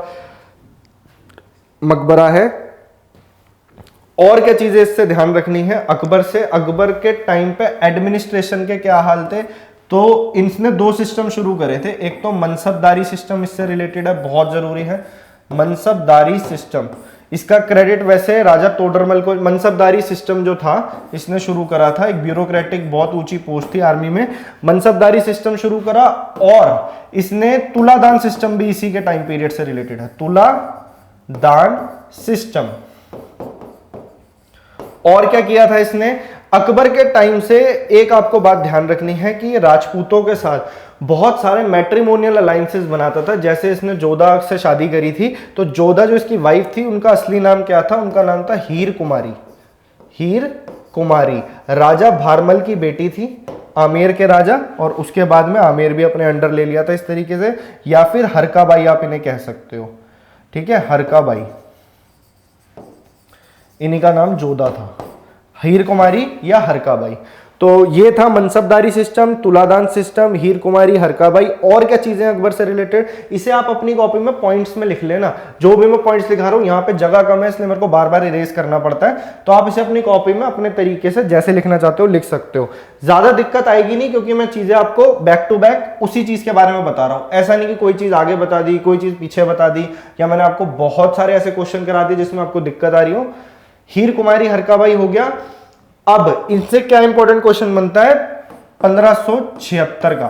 मकबरा है। और क्या चीजें इससे ध्यान रखनी है? अकबर के टाइम पे एडमिनिस्ट्रेशन के क्या हाल थे? तो इसने 2 सिस्टम शुरू करे थे। एक तो मनसबदारी सिस्टम, इससे रिलेटेड है, बहुत जरूरी है मनसबदारी सिस्टम। इसका क्रेडिट वैसे राजा तोडरमल को, मनसबदारी सिस्टम जो था इसने शुरू करा था। एक ब्यूरोक्रेटिक बहुत ऊंची पोस्ट थी आर्मी में, मनसबदारी सिस्टम शुरू करा। और इसने तुलादान सिस्टम भी इसी के टाइम पीरियड से रिलेटेड है, तुलादान सिस्टम। और क्या किया था इसने? अकबर के टाइम से एक आपको बात ध्यान रखनी है कि ये राजपूतों के साथ बहुत सारे मैट्रिमोनियल अलायंसेस बनाता था। जैसे इसने जोधा से शादी करी थी, तो जोधा जो इसकी वाइफ थी उनका असली नाम क्या था? उनका नाम था हीर कुमारी। हीर कुमारी राजा भारमल की बेटी थी, आमेर के राजा, और उसके बाद में आमेर भी अपने अंडर ले लिया था इस तरीके से। या फिर हरकाबाई आप इन्हें कह सकते हो, ठीक है, हरकाबाई, इन्हीं का नाम जोधा था, हीर कुमारी या हरकाबाई। तो ये था मनसबदारी सिस्टम, तुलादान सिस्टम, हीर कुमारी, हरकाबाई। और क्या चीजें अकबर से रिलेटेड, इसे आप अपनी कॉपी में पॉइंट्स में लिख लेना। जो भी मैं पॉइंट्स लिखा रहा हूं, यहाँ पे जगह कम है इसलिए मेरे को बार बार इरेज करना पड़ता है, तो आप इसे अपनी कॉपी में अपने तरीके से जैसे लिखना चाहते हो लिख सकते हो। ज्यादा दिक्कत आएगी नहीं, क्योंकि मैं चीजें आपको बैक टू बैक उसी चीज के बारे में बता रहा हूं। ऐसा नहीं कि कोई चीज आगे बता दी, कोई चीज पीछे बता दी, या मैंने आपको बहुत सारे ऐसे क्वेश्चन करा दिए जिसमें आपको दिक्कत आ रही हो। हीर कुमारी हरकाबाई हो गया। अब इनसे क्या इंपॉर्टेंट क्वेश्चन बनता है 1576 का।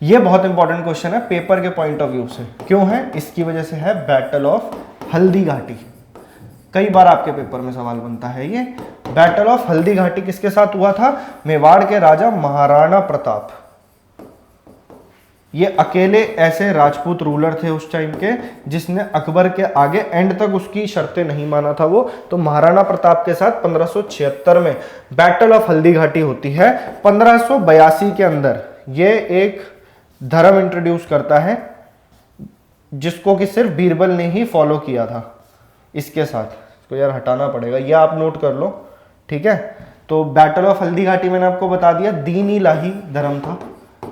यह बहुत इंपॉर्टेंट क्वेश्चन है पेपर के पॉइंट ऑफ व्यू से। क्यों है? इसकी वजह से है बैटल ऑफ हल्दी घाटी। कई बार आपके पेपर में सवाल बनता है ये। बैटल ऑफ हल्दी घाटी किसके साथ हुआ था? मेवाड़ के राजा महाराणा प्रताप। ये अकेले ऐसे राजपूत रूलर थे उस टाइम के जिसने अकबर के आगे एंड तक उसकी शर्तें नहीं माना था वो। तो महाराणा प्रताप के साथ 1576 में बैटल ऑफ हल्दी घाटी होती है। 1582 के अंदर ये एक धर्म इंट्रोड्यूस करता है जिसको कि सिर्फ बीरबल ने ही फॉलो किया था। इसके साथ इसको यार हटाना पड़ेगा, ये आप नोट कर लो, ठीक है। तो बैटल ऑफ हल्दी घाटी मैंने आपको बता दिया, दीन इलाही धर्म था,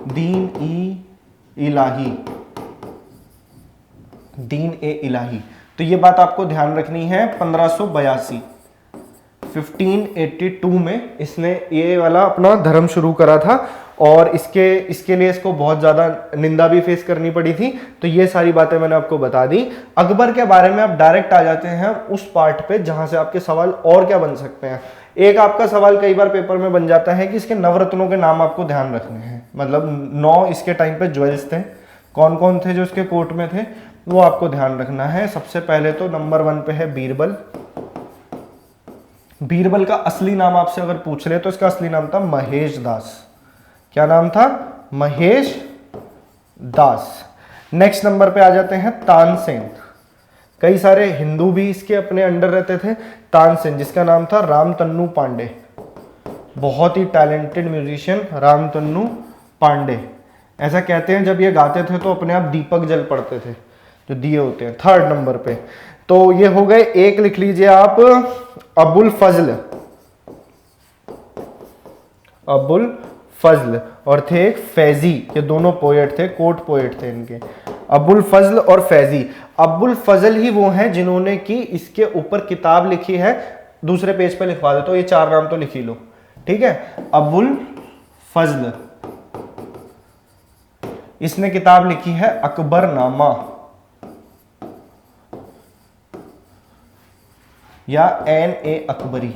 दीन इलाही, दीन ए इलाही। तो ये बात आपको ध्यान रखनी है। 1582 में इसने ये वाला अपना धर्म शुरू करा था, और इसके लिए इसको बहुत ज्यादा निंदा भी फेस करनी पड़ी थी। तो ये सारी बातें मैंने आपको बता दी। अकबर के बारे में आप डायरेक्ट आ जाते हैं उस पार्ट पे जहां से आपके सवाल और क्या बन सकते हैं। एक आपका सवाल कई बार पेपर में बन जाता है कि इसके नवरत्नों के नाम आपको ध्यान रखने हैं। मतलब 9 इसके टाइम पे ज्वेल्स थे, कौन कौन थे जो इसके कोर्ट में थे वो आपको ध्यान रखना है। सबसे पहले तो नंबर 1 पे है बीरबल। बीरबल का असली नाम आपसे अगर पूछ ले तो इसका असली नाम था महेश दास। क्या नाम था? महेश दास। नेक्स्ट नंबर पे आ जाते हैं तानसेन। कई सारे हिंदू भी इसके अपने अंडर रहते थे। तानसेन जिसका नाम था रामतन्नु पांडे, बहुत ही टैलेंटेड म्यूजिशियन रामतन्नु पांडे। ऐसा कहते हैं जब ये गाते थे तो अपने आप दीपक जल पड़ते थे, जो दिए होते हैं। थर्ड नंबर पे तो ये हो गए। एक लिख लीजिए आप अबुल फजल, अबुल फजल, और थे एक फैजी। ये दोनों पोएट थे, कोर्ट पोएट थे इनके, अबुल फजल और फैजी। अबुल फजल ही वो हैं जिन्होंने की इसके ऊपर किताब लिखी है, दूसरे पेज पे लिखवा देता हूं, ये 4 नाम तो लिख ही लो, ठीक है। अबुल फजल, इसने किताब लिखी है अकबरनामा या N.A. अकबरी।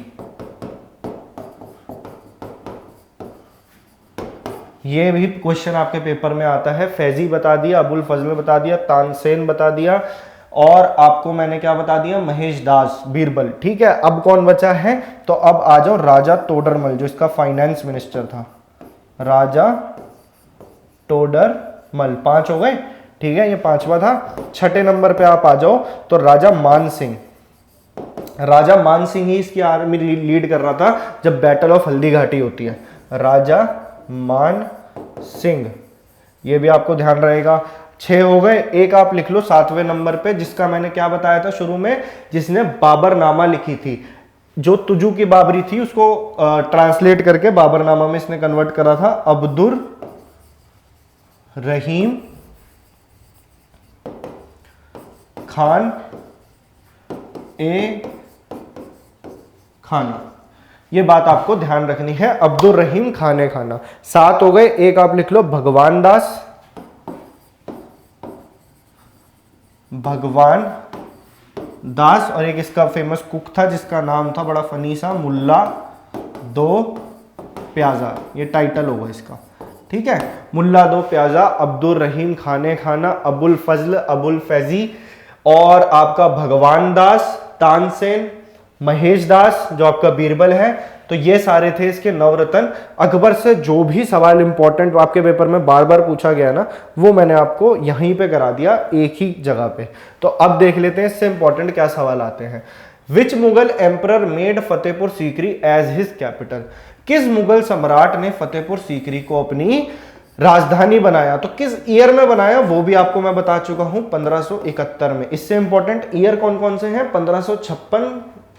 ये भी क्वेश्चन आपके पेपर में आता है। फैजी बता दिया, अबुल फजल बता दिया, तानसेन बता दिया, और आपको मैंने क्या बता दिया? महेश दास, बीरबल, ठीक है। अब कौन बचा है? तो अब आ जाओ राजा तोडरमल, जो इसका फाइनेंस मिनिस्टर था। राजा तोडरमल। 5 हो गए, ठीक है, ये 5वां था। छठे नंबर पे आप आ जाओ तो राजा मान सिंह। राजा मान सिंह ही इसकी आर्मी लीड कर रहा था जब बैटल ऑफ हल्दी घाटी होती है। राजा मान सिंह, ये भी आपको ध्यान रहेगा। 6 हो गए। एक आप लिख लो 7वें नंबर पे, जिसका मैंने क्या बताया था शुरू में, जिसने बाबरनामा लिखी थी। जो तुजू की बाबरी थी उसको ट्रांसलेट करके बाबरनामा में इसने कन्वर्ट करा था। अब्दुर रहीम खान ए खाना। ये बात आपको ध्यान रखनी है, अब्दुल रहीम खाने खाना। 7 हो गए। एक आप लिख लो भगवान दास, भगवान दास, और एक इसका फेमस कुक था जिसका नाम था बड़ा फनी सा, मुल्ला दो प्याजा। ये टाइटल होगा इसका, ठीक है। मुल्ला दो प्याजा, अब्दुल रहीम खाने खाना, अबुल फजल, अबुल फैजी, और आपका भगवान दास, तानसेन, महेश दास जो आपका बीरबल है। तो ये सारे थे इसके नवरत्न। अकबर से जो भी सवाल इंपॉर्टेंट आपके पेपर में बार बार पूछा गया ना, वो मैंने आपको यहीं पे करा दिया एक ही जगह पे। तो अब देख लेते हैं इससे इंपॉर्टेंट क्या सवाल आते हैं। Which Mughal emperor made Fatehpur Sikri as his capital? किस मुगल सम्राट ने फतेहपुर सीकरी को अपनी राजधानी बनाया? तो किस ईयर में बनाया वो भी आपको मैं बता चुका हूं, 1571 में। इससे इंपॉर्टेंट ईयर कौन कौन से हैं? 1556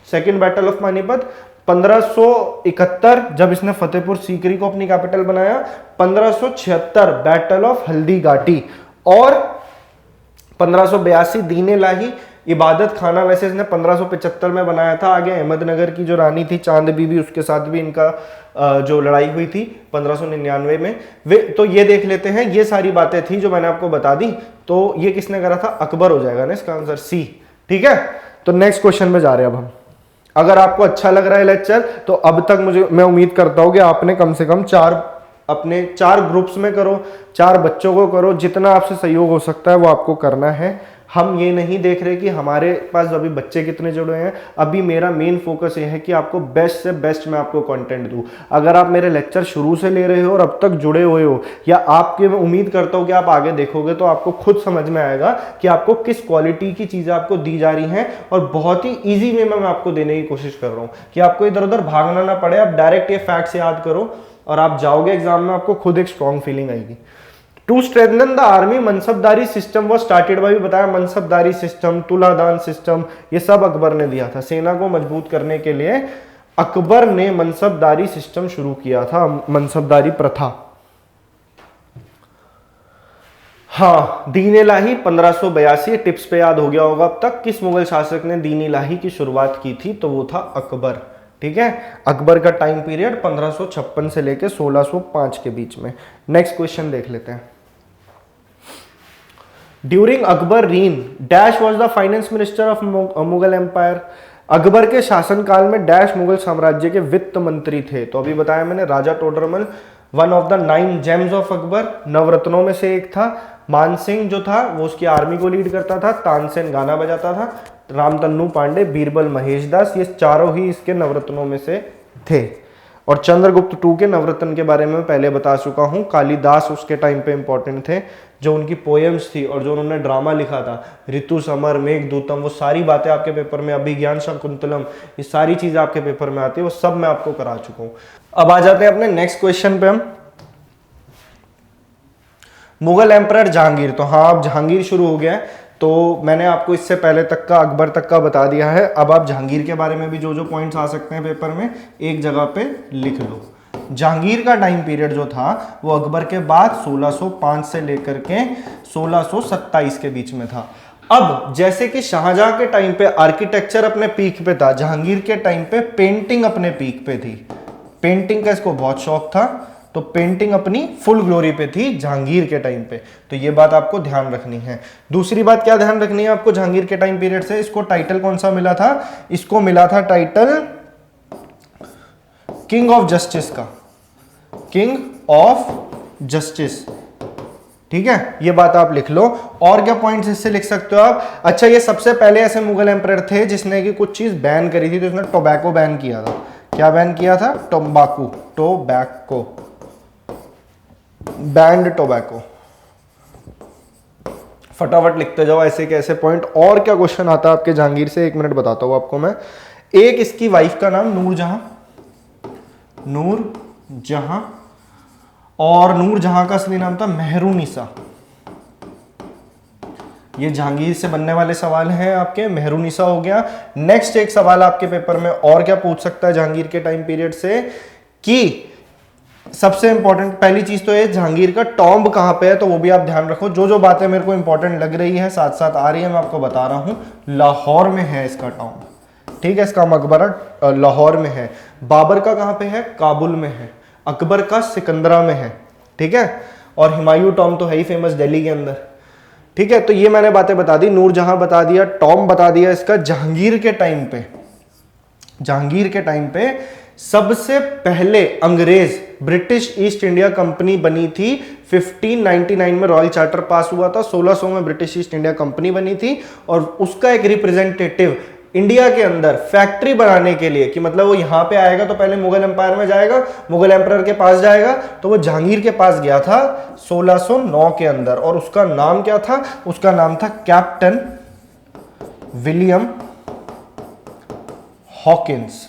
सेकेंड बैटल ऑफ पानीपत, 1571 जब इसने फतेहपुर सीकरी को अपनी कैपिटल बनाया, 1576 बैटल ऑफ हल्दी घाटी, और 1582 दीन लाही इबादत खाना। वैसे इसने 1575 में बनाया था। आगे अहमदनगर की जो रानी थी चांद बीबी, उसके साथ भी इनका जो लड़ाई हुई थी 1599 में, वे तो ये देख लेते हैं। ये सारी बातें थी जो मैंने आपको बता दी। तो ये किसने करा था? अकबर हो जाएगा ना इसका आंसर, सी। ठीक है, तो नेक्स्ट क्वेश्चन में जा रहे हैं अब हम। अगर आपको अच्छा लग रहा है लेक्चर तो अब तक मैं उम्मीद करता हूं कि आपने कम से कम अपने 4 ग्रुप्स में करो, 4 बच्चों को करो, जितना आपसे सहयोग हो सकता है वो आपको करना है। हम ये नहीं देख रहे कि हमारे पास अभी बच्चे कितने जुड़े हैं। अभी मेरा मेन फोकस ये है कि आपको बेस्ट से बेस्ट मैं आपको कंटेंट दूं। अगर आप मेरे लेक्चर शुरू से ले रहे हो और अब तक जुड़े हुए हो, या आपके मैं उम्मीद करता हूं कि आप आगे देखोगे, तो आपको खुद समझ में आएगा कि आपको किस क्वालिटी की चीज़ें आपको दी जा रही हैं। और बहुत ही ईजी वे में मैं आपको देने की कोशिश कर रहा हूँ कि आपको इधर उधर भागना ना पड़े। आप डायरेक्ट ये फैक्ट्स याद करो और आप जाओगे एग्जाम में, आपको खुद एक स्ट्रॉन्ग फीलिंग आएगी। To strengthen the army mansabdari system was started by, बताया मनसबदारी सिस्टम, तुलादान सिस्टम, ये सब अकबर ने दिया था। सेना को मजबूत करने के लिए अकबर ने मनसबदारी सिस्टम शुरू किया था, मनसबदारी प्रथा। हाँ, दीन इलाही 1582 टिप्स पे याद हो गया होगा अब तक। किस मुगल शासक ने दीन इलाही की शुरुआत की थी? तो वो था अकबर। ठीक है, अकबर का टाइम पीरियड 1556 से लेके 1605 के बीच में। नेक्स्ट क्वेश्चन देख लेते हैं। During Akbar reign dash was the finance minister of Mughal empire? Akbar के शासनकाल में डैश मुगल साम्राज्य के वित्त मंत्री थे? तो अभी बताया मैंने, Raja Todarmal, one of the 9 gems of Akbar, नवरत्नों में से एक था। मानसिंह जो था वो उसकी आर्मी को लीड करता था। तानसेन गाना बजाता था। रामतन्नू पांडे, बीरबल महेश दास, ये चारों ही इसके नवरत्नों में से थे। और चंद्रगुप्त II के नवरत्न के बारे में पहले बता चुका हूं। कालिदास उसके टाइम पे इंपॉर्टेंट थे, जो उनकी पोएम्स थी और जो उन्होंने ड्रामा लिखा था, ऋतु समर, मेघदूतम, वो सारी बातें आपके पेपर में, अभिज्ञान शाकुंतलम, ये सारी चीजें आपके पेपर में आती है, वो सब मैं आपको करा चुका हूं। अब आ जाते हैं अपने नेक्स्ट क्वेश्चन पे हम। मुगल एम्परर जहांगीर, तो हाँ अब जहांगीर शुरू हो गया है। तो मैंने आपको इससे पहले तक का अकबर तक का बता दिया है। अब आप जहांगीर के बारे में भी जो जो पॉइंट्स आ सकते हैं पेपर में, एक जगह पे लिख लो। जहांगीर का टाइम पीरियड जो था वो अकबर के बाद 1605 से लेकर के 1627 के बीच में था। अब जैसे कि शाहजहां के टाइम पे आर्किटेक्चर अपने पीक पे था, जहांगीर के टाइम पे पेंटिंग अपने पीक पे थी। पेंटिंग का इसको बहुत शौक था, तो पेंटिंग अपनी फुल ग्लोरी पे थी जहांगीर के टाइम पे। तो ये बात आपको ध्यान रखनी है। दूसरी बात क्या ध्यान रखनी है आपको जहांगीर के टाइम पीरियड से? इसको टाइटल कौन सा मिला था? इसको मिला था टाइटल किंग ऑफ जस्टिस का, किंग ऑफ जस्टिस। ठीक है, ये बात आप लिख लो। और क्या पॉइंट्स इससे लिख सकते हो आप? अच्छा, ये सबसे पहले ऐसे मुगल एम्परर थे जिसने कि कुछ चीज बैन करी थी। तो इसने टोबैको बैन किया था। क्या बैन किया था? Tobacco, tobacco, band tobacco. फटाफट लिखते जाओ ऐसे के ऐसे पॉइंट। और क्या क्वेश्चन आता है आपके जहांगीर से? 1 मिनट बताता हूं आपको मैं। एक इसकी वाइफ का नाम नूरजहां, नूरजहां, और नूरजहां का असली नाम था मेहरुनिसा। ये जहांगीर से बनने वाले सवाल हैं आपके। मेहरुनिसा हो गया। नेक्स्ट एक सवाल आपके पेपर में और क्या पूछ सकता है जहांगीर के टाइम पीरियड से, कि सबसे इंपॉर्टेंट पहली चीज तो ये जहांगीर का टॉम्ब कहां पे है, तो वो भी आप ध्यान रखो। जो जो बातें मेरे को इंपॉर्टेंट लग रही है साथ साथ आ रही है, मैं आपको बता रहा हूं। लाहौर में है इसका टॉम्ब। ठीक है, इसका मकबरा लाहौर में है। बाबर का कहां पे है? काबुल में है। अकबर का सिकंदरा में है। ठीक है, और हुमायूं टॉम्ब तो है ही फेमस दिल्ली के अंदर। ठीक है, तो ये मैंने बातें बता दी। नूरजहां बता दिया, टॉम्ब बता दिया इसका। जहांगीर के टाइम पे, जहांगीर के टाइम पे सबसे पहले अंग्रेज ब्रिटिश ईस्ट इंडिया कंपनी बनी थी। 1599 में रॉयल चार्टर पास हुआ था। 1600 में ब्रिटिश ईस्ट इंडिया कंपनी बनी थी और उसका एक रिप्रेजेंटेटिव इंडिया के अंदर फैक्ट्री बनाने के लिए, कि मतलब वो यहाँ पे आएगा तो पहले मुगल एम्पायर में जाएगा, मुगल एम्पायर के पास जाएगा, तो वो जहांगीर के पास गया था 1609 के अंदर, और उसका नाम क्या था? उसका नाम था कैप्टन विलियम हॉकिंस।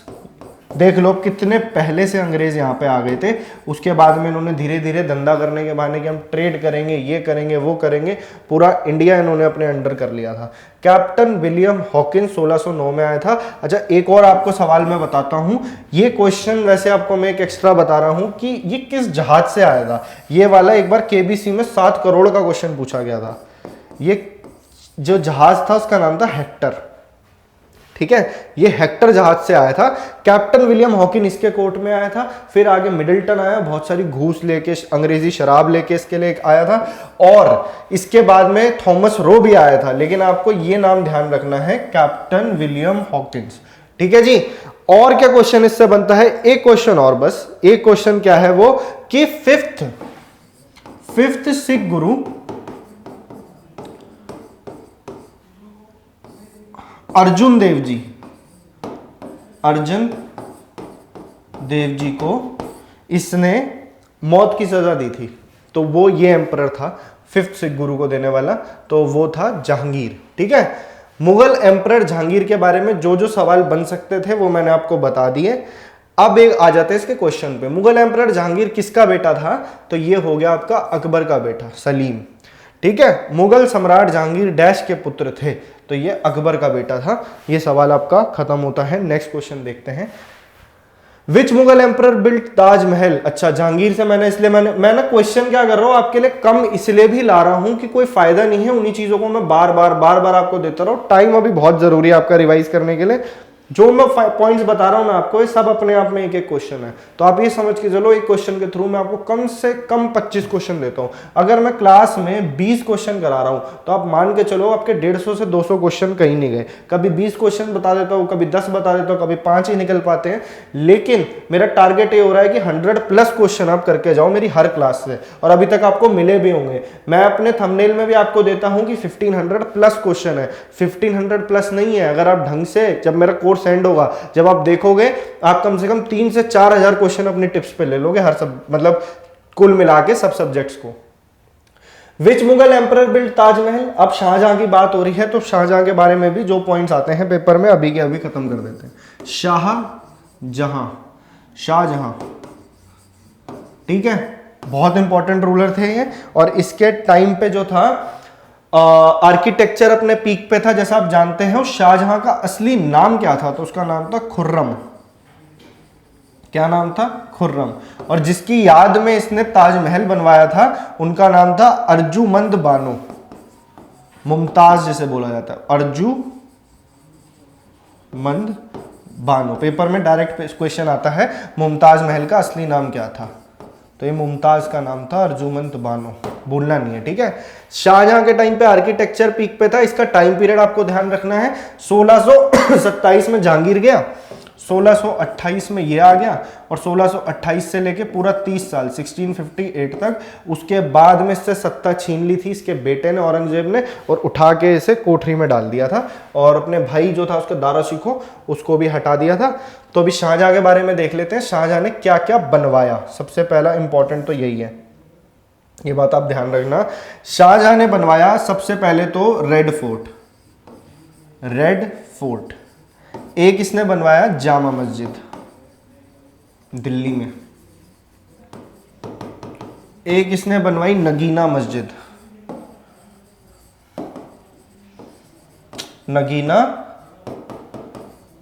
देख लो कितने पहले से अंग्रेज यहाँ पे आ गए थे। उसके बाद में इन्होंने धीरे धीरे धंधा करने के बहाने कि हम ट्रेड करेंगे, ये करेंगे, वो करेंगे, पूरा इंडिया इन्होंने अपने अंडर कर लिया था। कैप्टन विलियम हॉकिंस 1609 में आया था। अच्छा, एक और आपको सवाल मैं बताता हूँ। ये क्वेश्चन वैसे आपको मैं एक एक्स्ट्रा बता रहा हूँ कि ये किस जहाज से आया था। ये वाला एक बार केबीसी में 7 करोड़ का क्वेश्चन पूछा गया था। ये जो जहाज था उसका नाम था हेक्टर। ठीक है, ये हेक्टर जहाज से आया था। कैप्टन विलियम हॉकिन इसके कोर्ट में आया था। फिर आगे मिडिल्टन आया, बहुत सारी घूस लेके, अंग्रेजी शराब लेके इसके लिए आया था। और इसके बाद में थॉमस रो भी आया था, लेकिन आपको ये नाम ध्यान रखना है, कैप्टन विलियम हॉकिंस। ठीक है जी। और क्या क्वेश्चन इससे बनता है? एक क्वेश्चन और, बस एक क्वेश्चन। क्या है वो? कि फिफ्थ सिख गुरु अर्जुन देव जी को इसने मौत की सजा दी थी। तो वो ये एम्परर था 5th सिख गुरु को देने वाला, तो वो था जहांगीर। ठीक है, मुगल एम्परर जहांगीर के बारे में जो जो सवाल बन सकते थे वो मैंने आपको बता दिए। अब एक आ जाते हैं इसके क्वेश्चन पे। मुगल एम्परर जहांगीर किसका बेटा था? तो ये हो गया आपका अकबर का बेटा सलीम। ठीक है, मुगल सम्राट जहांगीर डैश के पुत्र थे, तो ये अकबर का बेटा था। ये सवाल आपका खत्म होता है। नेक्स्ट क्वेश्चन देखते हैं। Which Mughal emperor built Taj Mahal? अच्छा, जहांगीर से मैं ना क्वेश्चन क्या कर रहा हूं आपके लिए कम इसलिए भी ला रहा हूं कि कोई फायदा नहीं है उन्हीं चीजों को मैं बार बार आपको देता रहूं। टाइम अभी बहुत जरूरी है आपका रिवाइज करने के लिए। जो मैं पॉइंट्स बता रहा हूं ना आपको, ये सब अपने आप में एक एक क्वेश्चन है। तो आप ये समझ के चलो, एक क्वेश्चन के थ्रू मैं आपको कम से कम 25 क्वेश्चन देता हूं। अगर मैं क्लास में 20 क्वेश्चन करा रहा हूं तो आप मान के चलो आपके 150 से 200 क्वेश्चन कहीं नहीं गए। कभी 20 क्वेश्चन बता देता हूं, कभी 10 बता देता हूं, कभी 5 ही निकल पाते हैं। लेकिन मेरा टारगेट ये हो रहा है कि 100+ क्वेश्चन आप करके जाओ मेरी हर क्लास से, और अभी तक आपको मिले भी होंगे। मैं अपने थंबनेल में भी आपको देता हूं कि 1500+ क्वेश्चन है। 1500+ नहीं है। अगर आप ढंग से, जब मेरा कोर्स एंड होगा, जब आप देखोगे, आप कम से कम 3 से 4000 क्वेश्चन अपनी टिप्स पे ले लोगे, हर सब मतलब कुल मिला के सब सब्जेक्ट्स को। विच मुगल एम्परर बिल्ट ताजमहल? अब शाहजहां की बात हो रही है तो शाहजहां के बारे में भी जो पॉइंट्स आते हैं पेपर में अभी के अभी खत्म कर देते हैं। शाहजहां, ठीक है, बहुत इंपॉर्टेंट रूलर थे ये। और इसके टाइम पे जो था आर्किटेक्चर अपने पीक पे था, जैसा आप जानते हैं। शाहजहां का असली नाम क्या था? तो उसका नाम था खुर्रम। क्या नाम था? खुर्रम। और जिसकी याद में इसने ताजमहल बनवाया था उनका नाम था अर्जुमंद बानो। मुमताज जिसे बोला जाता है, अर्जुमंद बानो। पेपर में डायरेक्ट क्वेश्चन आता है मुमताज महल का असली नाम क्या था? तो ये मुमताज का नाम था अर्जुमंद बानो, भूलना नहीं है। ठीक है, शाहजहां के टाइम पे आर्किटेक्चर पीक पे था। इसका टाइम पीरियड आपको ध्यान रखना है। 1627 में जहांगीर गया, 1628 में ये आ गया, और 1628 से लेके पूरा 30 साल 1658 तक। उसके बाद में इससे सत्ता छीन ली थी इसके बेटे ने, औरंगजेब ने, और उठा के इसे कोठरी में डाल दिया था। और अपने भाई जो था उसका दारा शिकोह, उसको भी हटा दिया था। तो अभी शाहजहां के बारे में देख लेते हैं, शाहजहां ने क्या क्या बनवाया। सबसे पहला इंपॉर्टेंट तो यही है, ये बात आप ध्यान रखना। शाहजहां ने बनवाया सबसे पहले तो रेड फोर्ट। एक इसने बनवाया जामा मस्जिद दिल्ली में। एक इसने बनवाई नगीना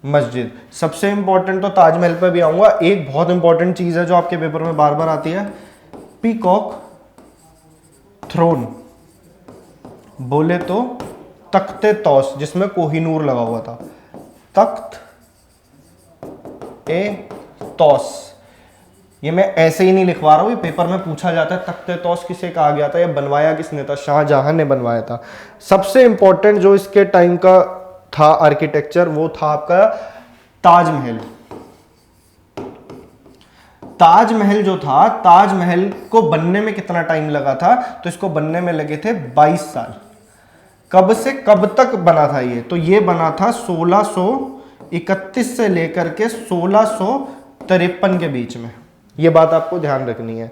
मस्जिद। सबसे इंपॉर्टेंट तो ताजमहल पे भी आऊंगा। एक बहुत इंपॉर्टेंट चीज है जो आपके पेपर में बार बार आती है, पीकॉक थ्रोन, बोले तो तख्ते तौस, जिसमें कोहिनूर लगा हुआ था। तख्त ए तौस, ये मैं ऐसे ही नहीं लिखवा रहा हूं, ये पेपर में पूछा जाता है तख्ते तौस किसे कहा गया था, या बनवाया किसने था? शाहजहां ने बनवाया था। सबसे इंपॉर्टेंट जो इसके टाइम का था आर्किटेक्चर, वो था आपका ताजमहल। ताजमहल जो था, ताजमहल को बनने में कितना टाइम लगा था? तो इसको बनने में लगे थे 22 साल। कब से कब तक बना था ये? तो ये बना था 1631 से लेकर के 1653 के बीच में। ये बात आपको ध्यान रखनी है,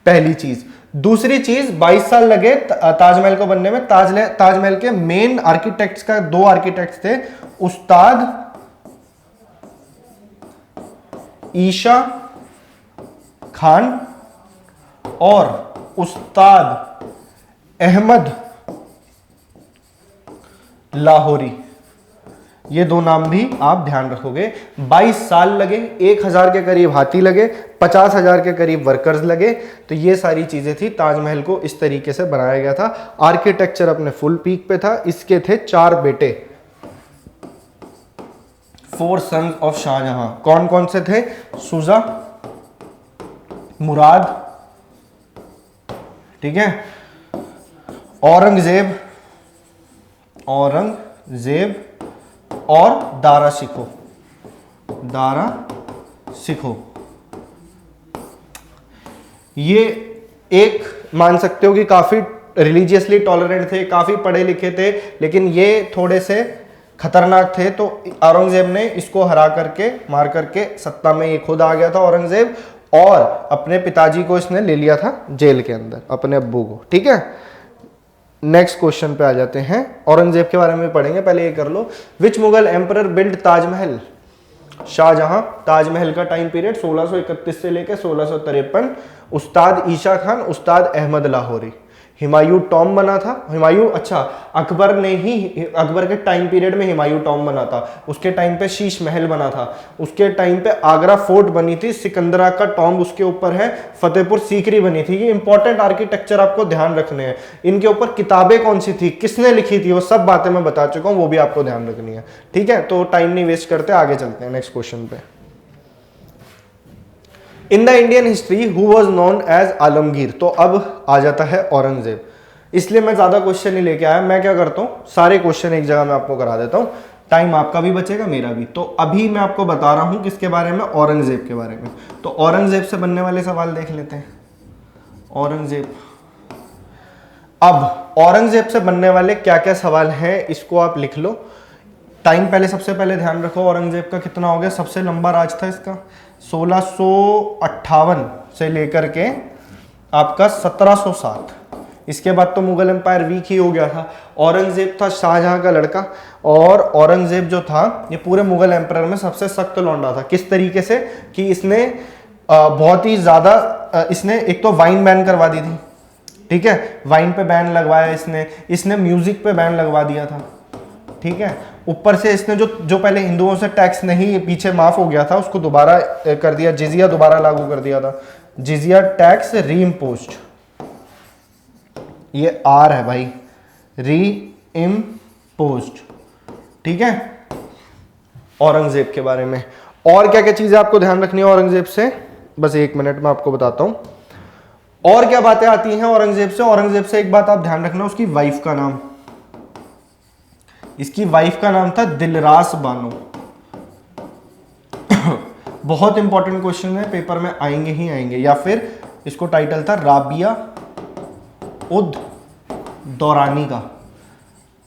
पहली चीज। दूसरी चीज, 22 साल लगे ताजमहल को बनने में। ताजमहल के मेन आर्किटेक्ट्स का 2 आर्किटेक्ट्स थे, उस्ताद ईशा खान और उस्ताद अहमद लाहौरी। ये 2 नाम भी आप ध्यान रखोगे। 22 साल लगे, 1000 के करीब हाथी लगे, 50,000 के करीब वर्कर्स लगे। तो ये सारी चीजें थी, ताजमहल को इस तरीके से बनाया गया था। आर्किटेक्चर अपने फुल पीक पे था। इसके थे 4 बेटे, 4 सन्स ऑफ शाहजहां। कौन कौन से थे? सुजा, मुराद, ठीक है, औरंगजेब और दारा शिकोह। ये एक मान सकते हो कि काफी रिलीजियसली टॉलरेंट थे, काफी पढ़े लिखे थे, लेकिन ये थोड़े से खतरनाक थे। तो औरंगजेब ने इसको हरा करके, मार करके सत्ता में ये खुद आ गया था औरंगजेब, और अपने पिताजी को इसने ले लिया था जेल के अंदर, अपने अब्बू को। ठीक है, नेक्स्ट क्वेश्चन पे आ जाते हैं। औरंगजेब के बारे में पढ़ेंगे, पहले ये कर लो। विच मुगल एम्परर बिल्ड ताजमहल? शाहजहां। ताजमहल का टाइम पीरियड 1631 से लेकर 1653। उस्ताद ईशा खान, उस्ताद अहमद लाहौरी। हुमायूं टॉम बना था। हुमायूं, अच्छा, अकबर ने ही, अकबर के टाइम पीरियड में हुमायूं टॉम बना था। उसके टाइम पे शीश महल बना था। उसके टाइम पे आगरा फोर्ट बनी थी, सिकंदरा का टॉम्ब उसके ऊपर है, फतेहपुर सीकरी बनी थी। ये इंपॉर्टेंट आर्किटेक्चर आपको ध्यान रखने हैं। इनके ऊपर किताबें कौन सी थी, किसने लिखी थी, वो सब बातें मैं बता चुका हूं, वो भी आपको ध्यान रखनी है। ठीक है, तो टाइम नहीं वेस्ट करते, आगे चलते हैं नेक्स्ट क्वेश्चन पे। In the Indian history who was known as Alamgir? तो अब आ जाता है औरंगजेब। इसलिए मैं ज्यादा क्वेश्चन नहीं लेके आया। मैं क्या करता हूँ, सारे क्वेश्चन एक जगह में आपको करा देता हूँ, टाइम आपका भी बचेगा, मेरा भी। तो अभी मैं आपको बता रहा हूँ किसके बारे में, औरंगजेब के बारे में। तो औरंगजेब से बनने वाले सवाल देख लेते हैं। औरंगजेब, अब औरंगजेब से बनने वाले क्या क्या सवाल हैं, इसको आप लिख लो। टाइम पहले, सबसे पहले ध्यान रखो, औरंगजेब का कितना हो गया, सबसे लंबा राज था इसका 1658 से लेकर के आपका 1707। इसके बाद तो मुगल एम्पायर वीक ही हो गया था। औरंगजेब था शाहजहां का लड़का, और औरंगजेब जो था ये पूरे मुगल एम्पायर में सबसे सख्त लौंडा था। किस तरीके से कि इसने बहुत ही ज्यादा, इसने एक तो वाइन बैन करवा दी थी, ठीक है, वाइन पे बैन लगवाया इसने म्यूजिक पे बैन लगवा दिया था, ठीक है। ऊपर से इसने जो पहले हिंदुओं से टैक्स नहीं पीछे माफ हो गया था, उसको दोबारा कर दिया, जिजिया दोबारा लागू कर दिया था। जिजिया टैक्स री इम्पोज्ड, ये आर है भाई, री इम्पोज्ड, ठीक है। औरंगजेब के बारे में और क्या क्या चीजें आपको ध्यान रखनी है औरंगजेब से, बस 1 मिनट में आपको बताता हूं और क्या बातें आती हैं औरंगजेब से। औरंगजेब से एक बात आप ध्यान रखना, उसकी वाइफ का नाम, इसकी वाइफ का नाम था दिलरास बानो। बहुत इंपॉर्टेंट क्वेश्चन है, पेपर में आएंगे ही आएंगे। या फिर इसको टाइटल था राबिया उद दौरानी का,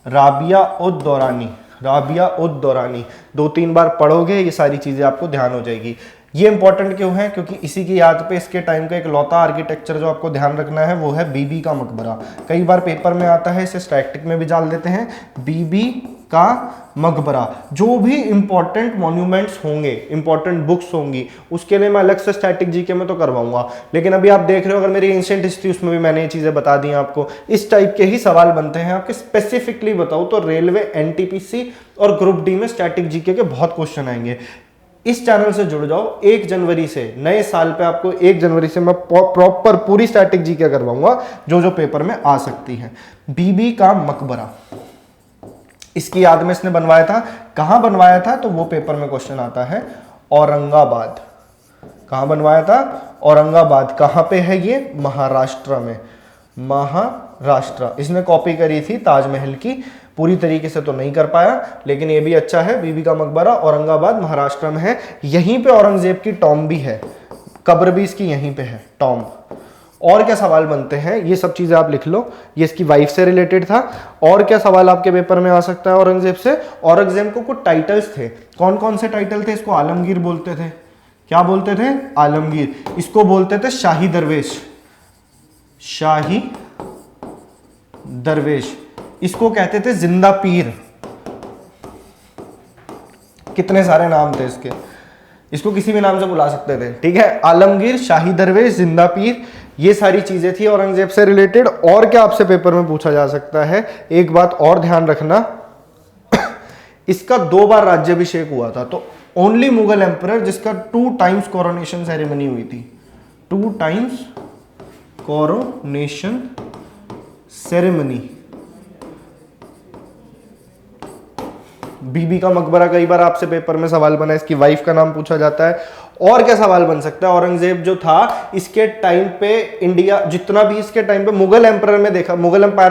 राबिया उद दौरानी, राबिया उद दौरानी। 2-3 बार पढ़ोगे ये सारी चीजें आपको ध्यान हो जाएगी। ये इंपॉर्टेंट क्यों है, क्योंकि इसी की याद पे इसके टाइम का एक लौता आर्किटेक्चर जो आपको ध्यान रखना है वो है बीबी का मकबरा। कई बार पेपर में आता है, इसे स्टैटिक में भी डाल देते हैं, बीबी का मकबरा। जो भी इंपॉर्टेंट मॉन्यूमेंट्स होंगे, इंपॉर्टेंट बुक्स होंगी, उसके लिए मैं अलग से स्टैटिक जीके में तो करवाऊंगा, लेकिन अभी आप देख रहे हो अगर मेरी एंशिएंट हिस्ट्री, उसमें भी मैंने ये चीजें बता दी आपको। इस टाइप के ही सवाल बनते हैं आपके। स्पेसिफिकली बताऊं तो रेलवे, एनटीपीसी और ग्रुप डी में स्टैटिक जीके के बहुत क्वेश्चन आएंगे। इस चैनल से जुड़ जाओ। 1 जनवरी से, नए साल पे आपको 1 जनवरी से मैं प्रॉपर पूरी स्टैटिक जीके करवाऊंगा जो जो पेपर में आ सकती है। बीबी का मकबरा, इसकी याद में इसने बनवाया था। कहां बनवाया था तो वो पेपर में क्वेश्चन आता है, औरंगाबाद। कहां बनवाया था, औरंगाबाद। कहां पे है ये, महाराष्ट्र में, महाराष्ट्र। इसने कॉपी करी थी ताजमहल की, पूरी तरीके से तो नहीं कर पाया, लेकिन ये भी अच्छा है। बीबी का मकबरा औरंगाबाद महाराष्ट्र में है। यहीं पे औरंगजेब की टॉम्ब भी है, कब्र भी इसकी यहीं पे है, टॉम्ब। और क्या सवाल बनते हैं, ये सब चीजें आप लिख लो। ये इसकी वाइफ से रिलेटेड था। और क्या सवाल आपके पेपर में आ सकता है औरंगजेब से? औरंगजेब को कुछ टाइटल्स थे। कौन कौन से टाइटल थे? इसको आलमगीर बोलते थे। क्या बोलते थे? आलमगीर। इसको बोलते थे शाही दरवेश, शाही दरवेश। इसको कहते थे जिंदा पीर। कितने सारे नाम थे इसके, इसको किसी भी नाम से बुला सकते थे, ठीक है। आलमगीर, शाही दरवेश, जिंदा पीर, ये सारी चीजें थी औरंगजेब से रिलेटेड। और क्या आपसे पेपर में पूछा जा सकता है? एक बात और ध्यान रखना, इसका 2 बार राज्याभिषेक हुआ था। तो ओनली मुगल एम्परर जिसका 2 टाइम्स कोरोनेशन सेरेमनी हुई थी, 2 टाइम्स कोरोनेशन सेरेमनी। बीबी का मकबरा कई बार आपसे पेपर में सवाल बना, इसकी वाइफ का नाम पूछा जाता है। और क्या सवाल बन सकता है? औरंगजेब जो था इसके टाइम पे इंडिया, जितना भी इसके टाइम पे मुगल एम्पायर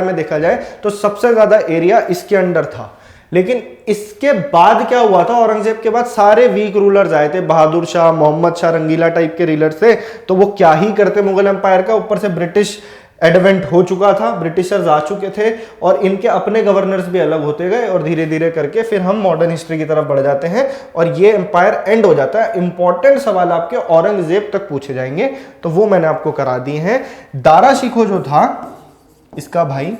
में देखा जाए तो सबसे ज्यादा एरिया इसके अंडर था। लेकिन इसके बाद क्या हुआ था? औरंगजेब के बाद सारे वीक रूलर्स आए थे, बहादुर शाह, मोहम्मद शाह, रंगीला टाइप के रूलर्स थे। तो वो क्या ही करते मुगल एम्पायर का, ऊपर से ब्रिटिश एडवेंट हो चुका था, ब्रिटिशर्स आ चुके थे और इनके अपने गवर्नर्स भी अलग होते गए और धीरे धीरे करके फिर हम मॉडर्न हिस्ट्री की तरफ बढ़ जाते हैं और ये एम्पायर एंड हो जाता है। इंपॉर्टेंट सवाल आपके औरंगजेब तक पूछे जाएंगे, तो वो मैंने आपको करा दिए हैं। दारा शिकोह जो था, इसका भाई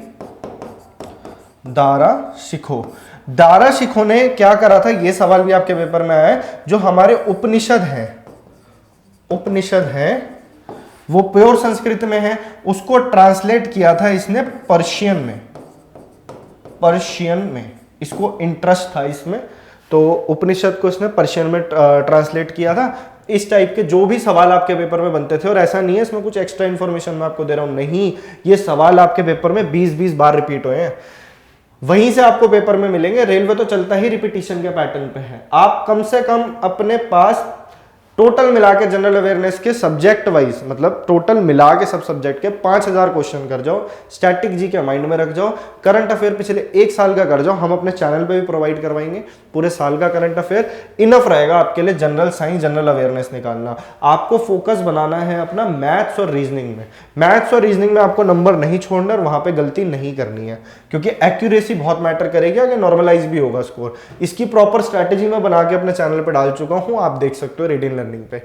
दारा शिकोह, दारा शिकोह ने क्या करा था? ये सवाल भी आपके पेपर में आया है। जो हमारे उपनिषद हैं वो प्योर संस्कृत में है, उसको ट्रांसलेट किया था इसने पर्शियन में। इसको इंटरेस्ट था इसमें, तो उपनिषद को इसने पर्शियन में ट्रांसलेट किया था। इस टाइप के जो भी सवाल आपके पेपर में बनते थे, और ऐसा नहीं है इसमें कुछ एक्स्ट्रा इंफॉर्मेशन मैं आपको दे रहा हूं, नहीं, ये सवाल आपके पेपर में 20-20 बार रिपीट हुए हैं, वहीं से आपको पेपर में मिलेंगे। रेलवे तो चलता ही रिपीटिशन के पैटर्न पे है। आप कम से कम अपने पास टोटल मिला के जनरल अवेयरनेस के सब्जेक्ट वाइज, मतलब टोटल मिला के सब सब्जेक्ट के 5000 क्वेश्चन कर जाओ। स्टैटिक जी के माइंड में रख जाओ। करंट अफेयर पिछले 1 साल का कर जाओ, हम अपने चैनल पे भी प्रोवाइड करवाएंगे। पूरे साल का करंट अफेयर इनफ रहेगा आपके लिए जनरल साइंस, जनरल अवेयरनेस निकालना। आपको फोकस बनाना है अपना मैथ्स और रीजनिंग में। मैथ्स और रीजनिंग में आपको नंबर नहीं छोड़ना और वहां पर गलती नहीं करनी है, क्योंकि एक्यूरेसी बहुत मैटर करेगी, आगे नॉर्मलाइज भी होगा स्कोर। इसकी प्रॉपर स्ट्रैटेजी मैं बना के अपने चैनल पर डाल चुका हूं, आप देख सकते हो रेडियन लर्निंग पे।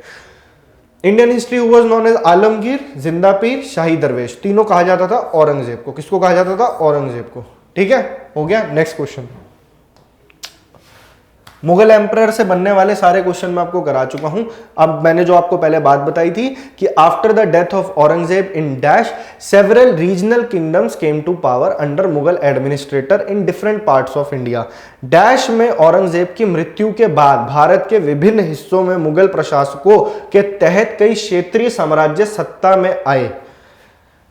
Indian history who was known as Alamgir, Zinda Pir, शाही दरवेश, तीनों कहा जाता था औरंगजेब को। किसको कहा जाता था? औरंगजेब को। ठीक है, हो गया। Next question. मुगल एम्परर से बनने वाले सारे क्वेश्चन मैं आपको करा चुका हूं। अब मैंने जो आपको पहले बात बताई थी कि after the death of Aurangzeb in dash several regional kingdoms came to power under Mughal administrator in different parts of India. Dash में औरंगजेब की मृत्यु के बाद भारत के विभिन्न हिस्सों में मुगल प्रशासकों के तहत कई क्षेत्रीय साम्राज्य सत्ता में आए।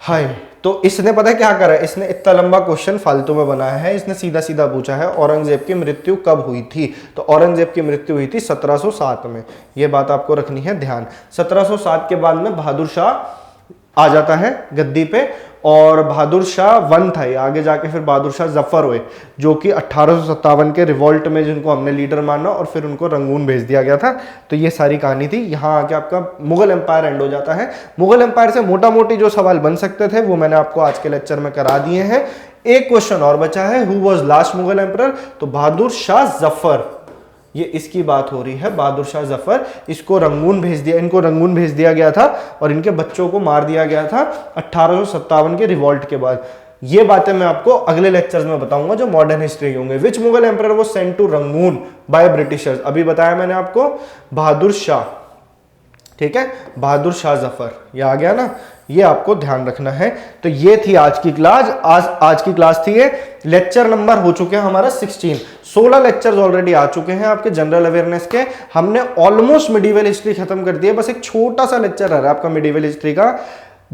हाय, तो इसने पता है क्या करा? इसने इतना लंबा क्वेश्चन फालतू में बनाया है। इसने सीधा सीधा पूछा है औरंगजेब की मृत्यु कब हुई थी। तो औरंगजेब की मृत्यु हुई थी 1707 में। यह बात आपको रखनी है ध्यान। 1707 के बाद में बहादुर शाह आ जाता है गद्दी पे, और बहादुर शाह 1 था, आगे जाके फिर बहादुर शाह जफर हुए, जो कि 1857 के रिवॉल्ट में जिनको हमने लीडर माना और फिर उनको रंगून भेज दिया गया था। तो ये सारी कहानी थी। यहाँ आके आपका मुगल एम्पायर एंड हो जाता है। मुगल एम्पायर से मोटा मोटी जो सवाल बन सकते थे वो मैंने आपको आज के लेक्चर में करा दिए हैं। एक क्वेश्चन और बचा है, who was last Mughal emperor? तो बहादुर शाह जफर, ये इसकी बात हो रही है। बहादुर शाह जफर, इसको रंगून भेज दिया, इनको रंगून भेज दिया गया था और इनके बच्चों को मार दिया गया था 1857 के रिवॉल्ट के बाद। ये बातें मैं आपको अगले लेक्चर्स में बताऊंगा जो मॉडर्न हिस्ट्री के होंगे। Which Mughal emperor was sent to Rangoon by Britishers? अभी बताया मैंने आपको, बहादुर शाह। ठीक है, बहादुर शाह जफर, ये आ गया ना, ये आपको ध्यान रखना है। तो ये थी आज की क्लास। आज की क्लास थी ये। लेक्चर नंबर हो चुके हैं हमारा 16 लेक्चर्स ऑलरेडी आ चुके हैं आपके जनरल अवेयरनेस के। हमने ऑलमोस्ट मिडिवल हिस्ट्री खत्म कर दी है, बस एक छोटा सा लेक्चर रह रहा है आपका मिडिवल हिस्ट्री का।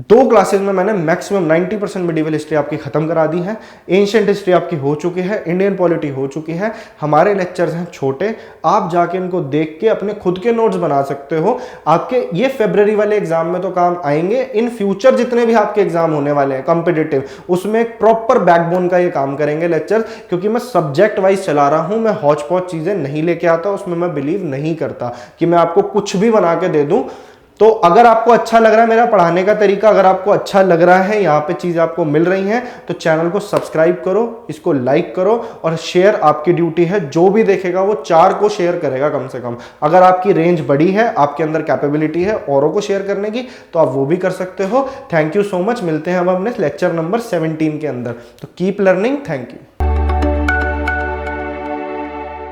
2 क्लासेस में मैंने मैक्सिमम 90% मिडिवल हिस्ट्री आपकी खत्म करा दी है। एंशिएंट हिस्ट्री आपकी हो चुकी है, इंडियन पॉलिटी हो चुकी है। हमारे लेक्चर्स हैं छोटे, आप जाके इनको देख के अपने खुद के नोट्स बना सकते हो। आपके ये फरवरी वाले एग्जाम में तो काम आएंगे। इन फ्यूचर जितने भी आपके एग्जाम होने वाले हैं कॉम्पिटिटिव, उसमें एक प्रॉपर बैकबोन का ये काम करेंगे लेक्चर, क्योंकि मैं सब्जेक्ट वाइज चला रहा हूं। मैं हौच पौच चीजें नहीं लेके आता, उसमें मैं बिलीव नहीं करता कि मैं आपको कुछ भी बना के दे दूं। तो अगर आपको अच्छा लग रहा है मेरा पढ़ाने का तरीका, अगर आपको अच्छा लग रहा है, यहाँ पे चीज़ आपको मिल रही हैं, तो चैनल को सब्सक्राइब करो, इसको लाइक करो और शेयर आपकी ड्यूटी है। जो भी देखेगा वो 4 को शेयर करेगा कम से कम। अगर आपकी रेंज बड़ी है, आपके अंदर कैपेबिलिटी है औरों को शेयर करने की, तो आप वो भी कर सकते हो। Thank you so much. मिलते हैं हम अपने लेक्चर नंबर 17 के अंदर। तो कीप लर्निंग। Thank you.